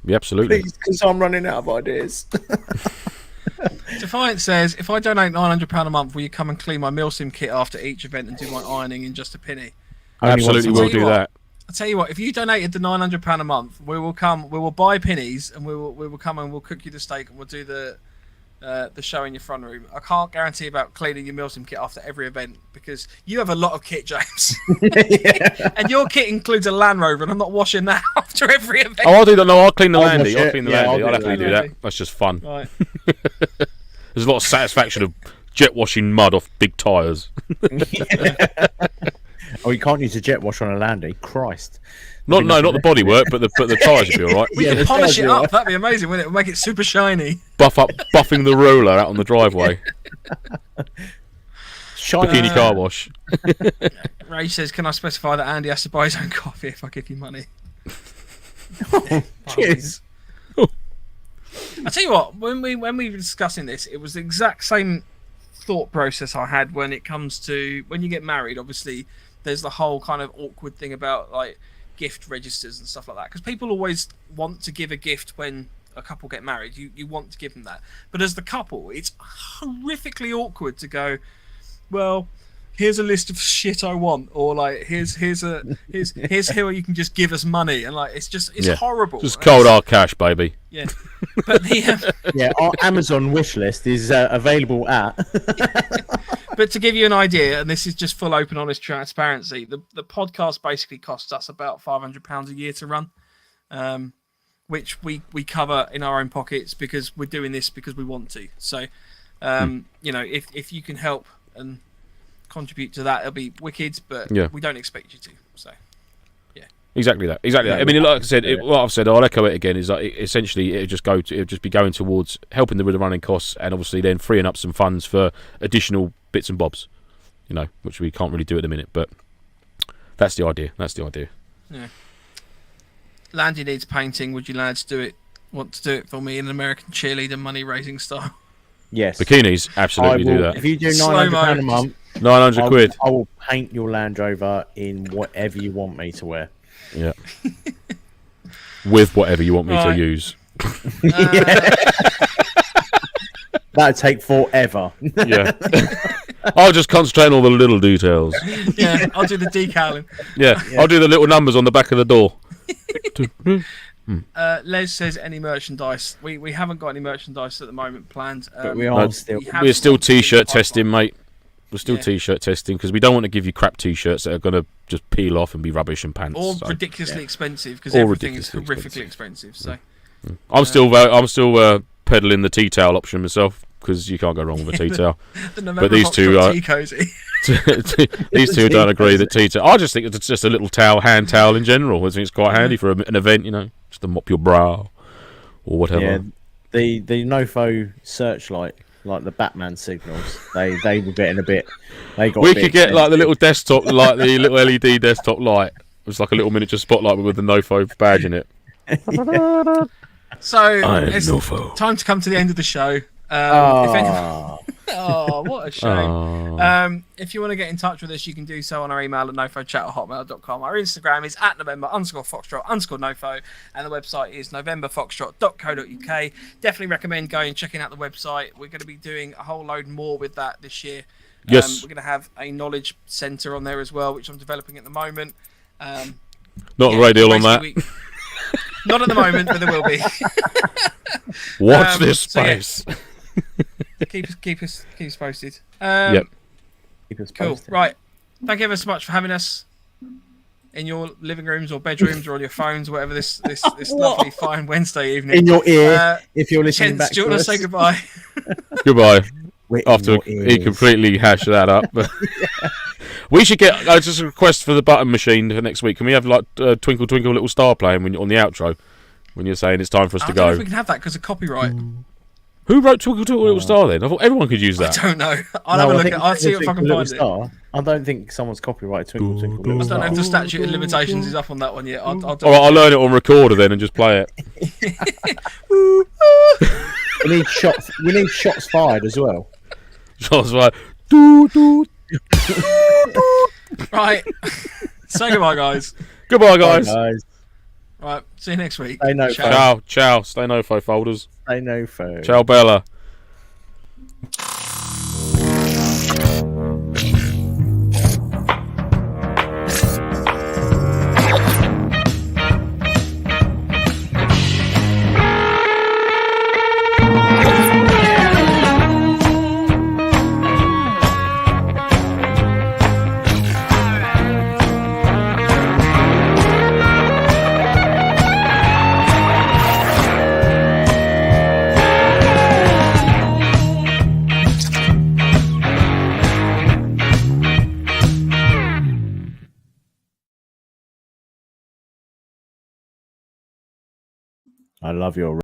Yeah, absolutely. Please, because I'm running out of ideas. Defiant says, if I donate £900 a month, will you come and clean my MilSim kit after each event and do my ironing in just a penny? Absolutely, we'll do that. I'll tell you what, if you donated the £900 a month, we will buy pennies, and we will come and we'll cook you the steak, and we'll do the show in your front room. I can't guarantee about cleaning your MilSim kit after every event, because you have a lot of kit, James. And your kit includes a Land Rover, and I'm not washing that after every event. Oh, I'll do that. No, I'll clean the Landy. I'll clean the Landy. I'll I'll definitely do that. That's just fun. Right. There's a lot of satisfaction of jet washing mud off big tyres. Oh, you can't use a jet wash on a landing. Christ. Not the bodywork, but the tyres would be all right. We could polish it up. That'd be amazing, wouldn't it? We'll make it super shiny. Buffing the roller out on the driveway. Bikini car wash. Ray says, "Can I specify that Andy has to buy his own coffee if I give you money?" Cheers. I tell you what, when we were discussing this, it was the exact same thought process I had when it comes to when you get married. Obviously, there's the whole kind of awkward thing about like gift registers and stuff like that, because people always want to give a gift when a couple get married. You want to give them that, but as the couple, it's horrifically awkward to go, well, here's a list of shit I want, or like here's how you can just give us money, and like it's horrible. Just cold hard cash, baby. Yeah, but the our Amazon wish list is available at. But to give you an idea, and this is just full open honest transparency, the podcast basically costs us about £500 a year to run, which we cover in our own pockets because we're doing this because we want to. So if you can help and contribute to that, it'll be wicked, but we don't expect you to. So exactly that. I mean, like I said, what I've said, I'll echo it again, is like essentially it'll just be going towards helping with the running costs, and obviously then freeing up some funds for additional bits and bobs, which we can't really do at the minute, but that's the idea. Yeah. Landy needs painting. Would you lads want to do it for me in an American cheerleader money raising style? Yes. Bikinis, absolutely do that. If you do £900 a month, 900 quid. I will paint your Land Rover in whatever you want me to wear. Yeah. With whatever you want me to use. That'd take forever. Yeah. I'll just concentrate on all the little details. Yeah, I'll do the decaling. Yeah, I'll do the little numbers on the back of the door. Les says any merchandise. We haven't got any merchandise at the moment planned. But we're still t-shirt testing, mate. We're still t-shirt testing because we don't want to give you crap t-shirts that are going to just peel off and be rubbish and pants. Or ridiculously expensive, because everything is horrifically expensive. So I'm still peddling the tea towel option myself, because you can't go wrong with a tea towel. But these two don't agree that tea towel. I just think it's just a little hand towel in general. I think it's quite handy for an event, just to mop your brow or whatever. Yeah, the NoFo searchlight, like the Batman signals, they were getting a bit. We could get like the little desktop, like the little LED desktop light. It's like a little miniature spotlight with the NoFo badge in it. So it's time to come to the end of the show. What a shame. If you want to get in touch with us, you can do so on our email at nofochat@hotmail.com. Our Instagram is @November_Foxtrot_NoFo, and the website is novemberfoxtrot.co.uk. Definitely recommend going and checking out the website. We're going to be doing a whole load more with that this year. Yes. We're going to have a knowledge centre on there as well, which I'm developing at the moment. Not a great deal on that. Not at the moment, but there will be. Watch this space. Keep us posted. Yep. Keep us cool. posted. Right. Thank you ever so much for having us in your living rooms or bedrooms or on your phones, or whatever this lovely fine Wednesday evening. In your ear, if you're listening back do you want to say goodbye? Goodbye. After he completely hashed that up. We should get just a request for the button machine for next week. Can we have like Twinkle Twinkle Little Star playing when on the outro when you're saying it's time for us to go? I don't know if we can have that because of copyright. Who wrote Twinkle Twinkle Little Star then? I thought everyone could use that. I don't know. I'll have a look. I'll see if I can find it. I don't think someone's copyrighted Twinkle Twinkle Little I Star. don't know if the statute of limitations is up on that one yet. I'll I'll learn it on recorder then and just play it. We need shots fired as well. Shots fired. Doo doo. Right. Say goodbye, guys. Goodbye, guys. Bye, guys. Right. See you next week. Stay NoFo. Ciao. Stay NoFo folders. Stay NoFo. Ciao, Bella. I love your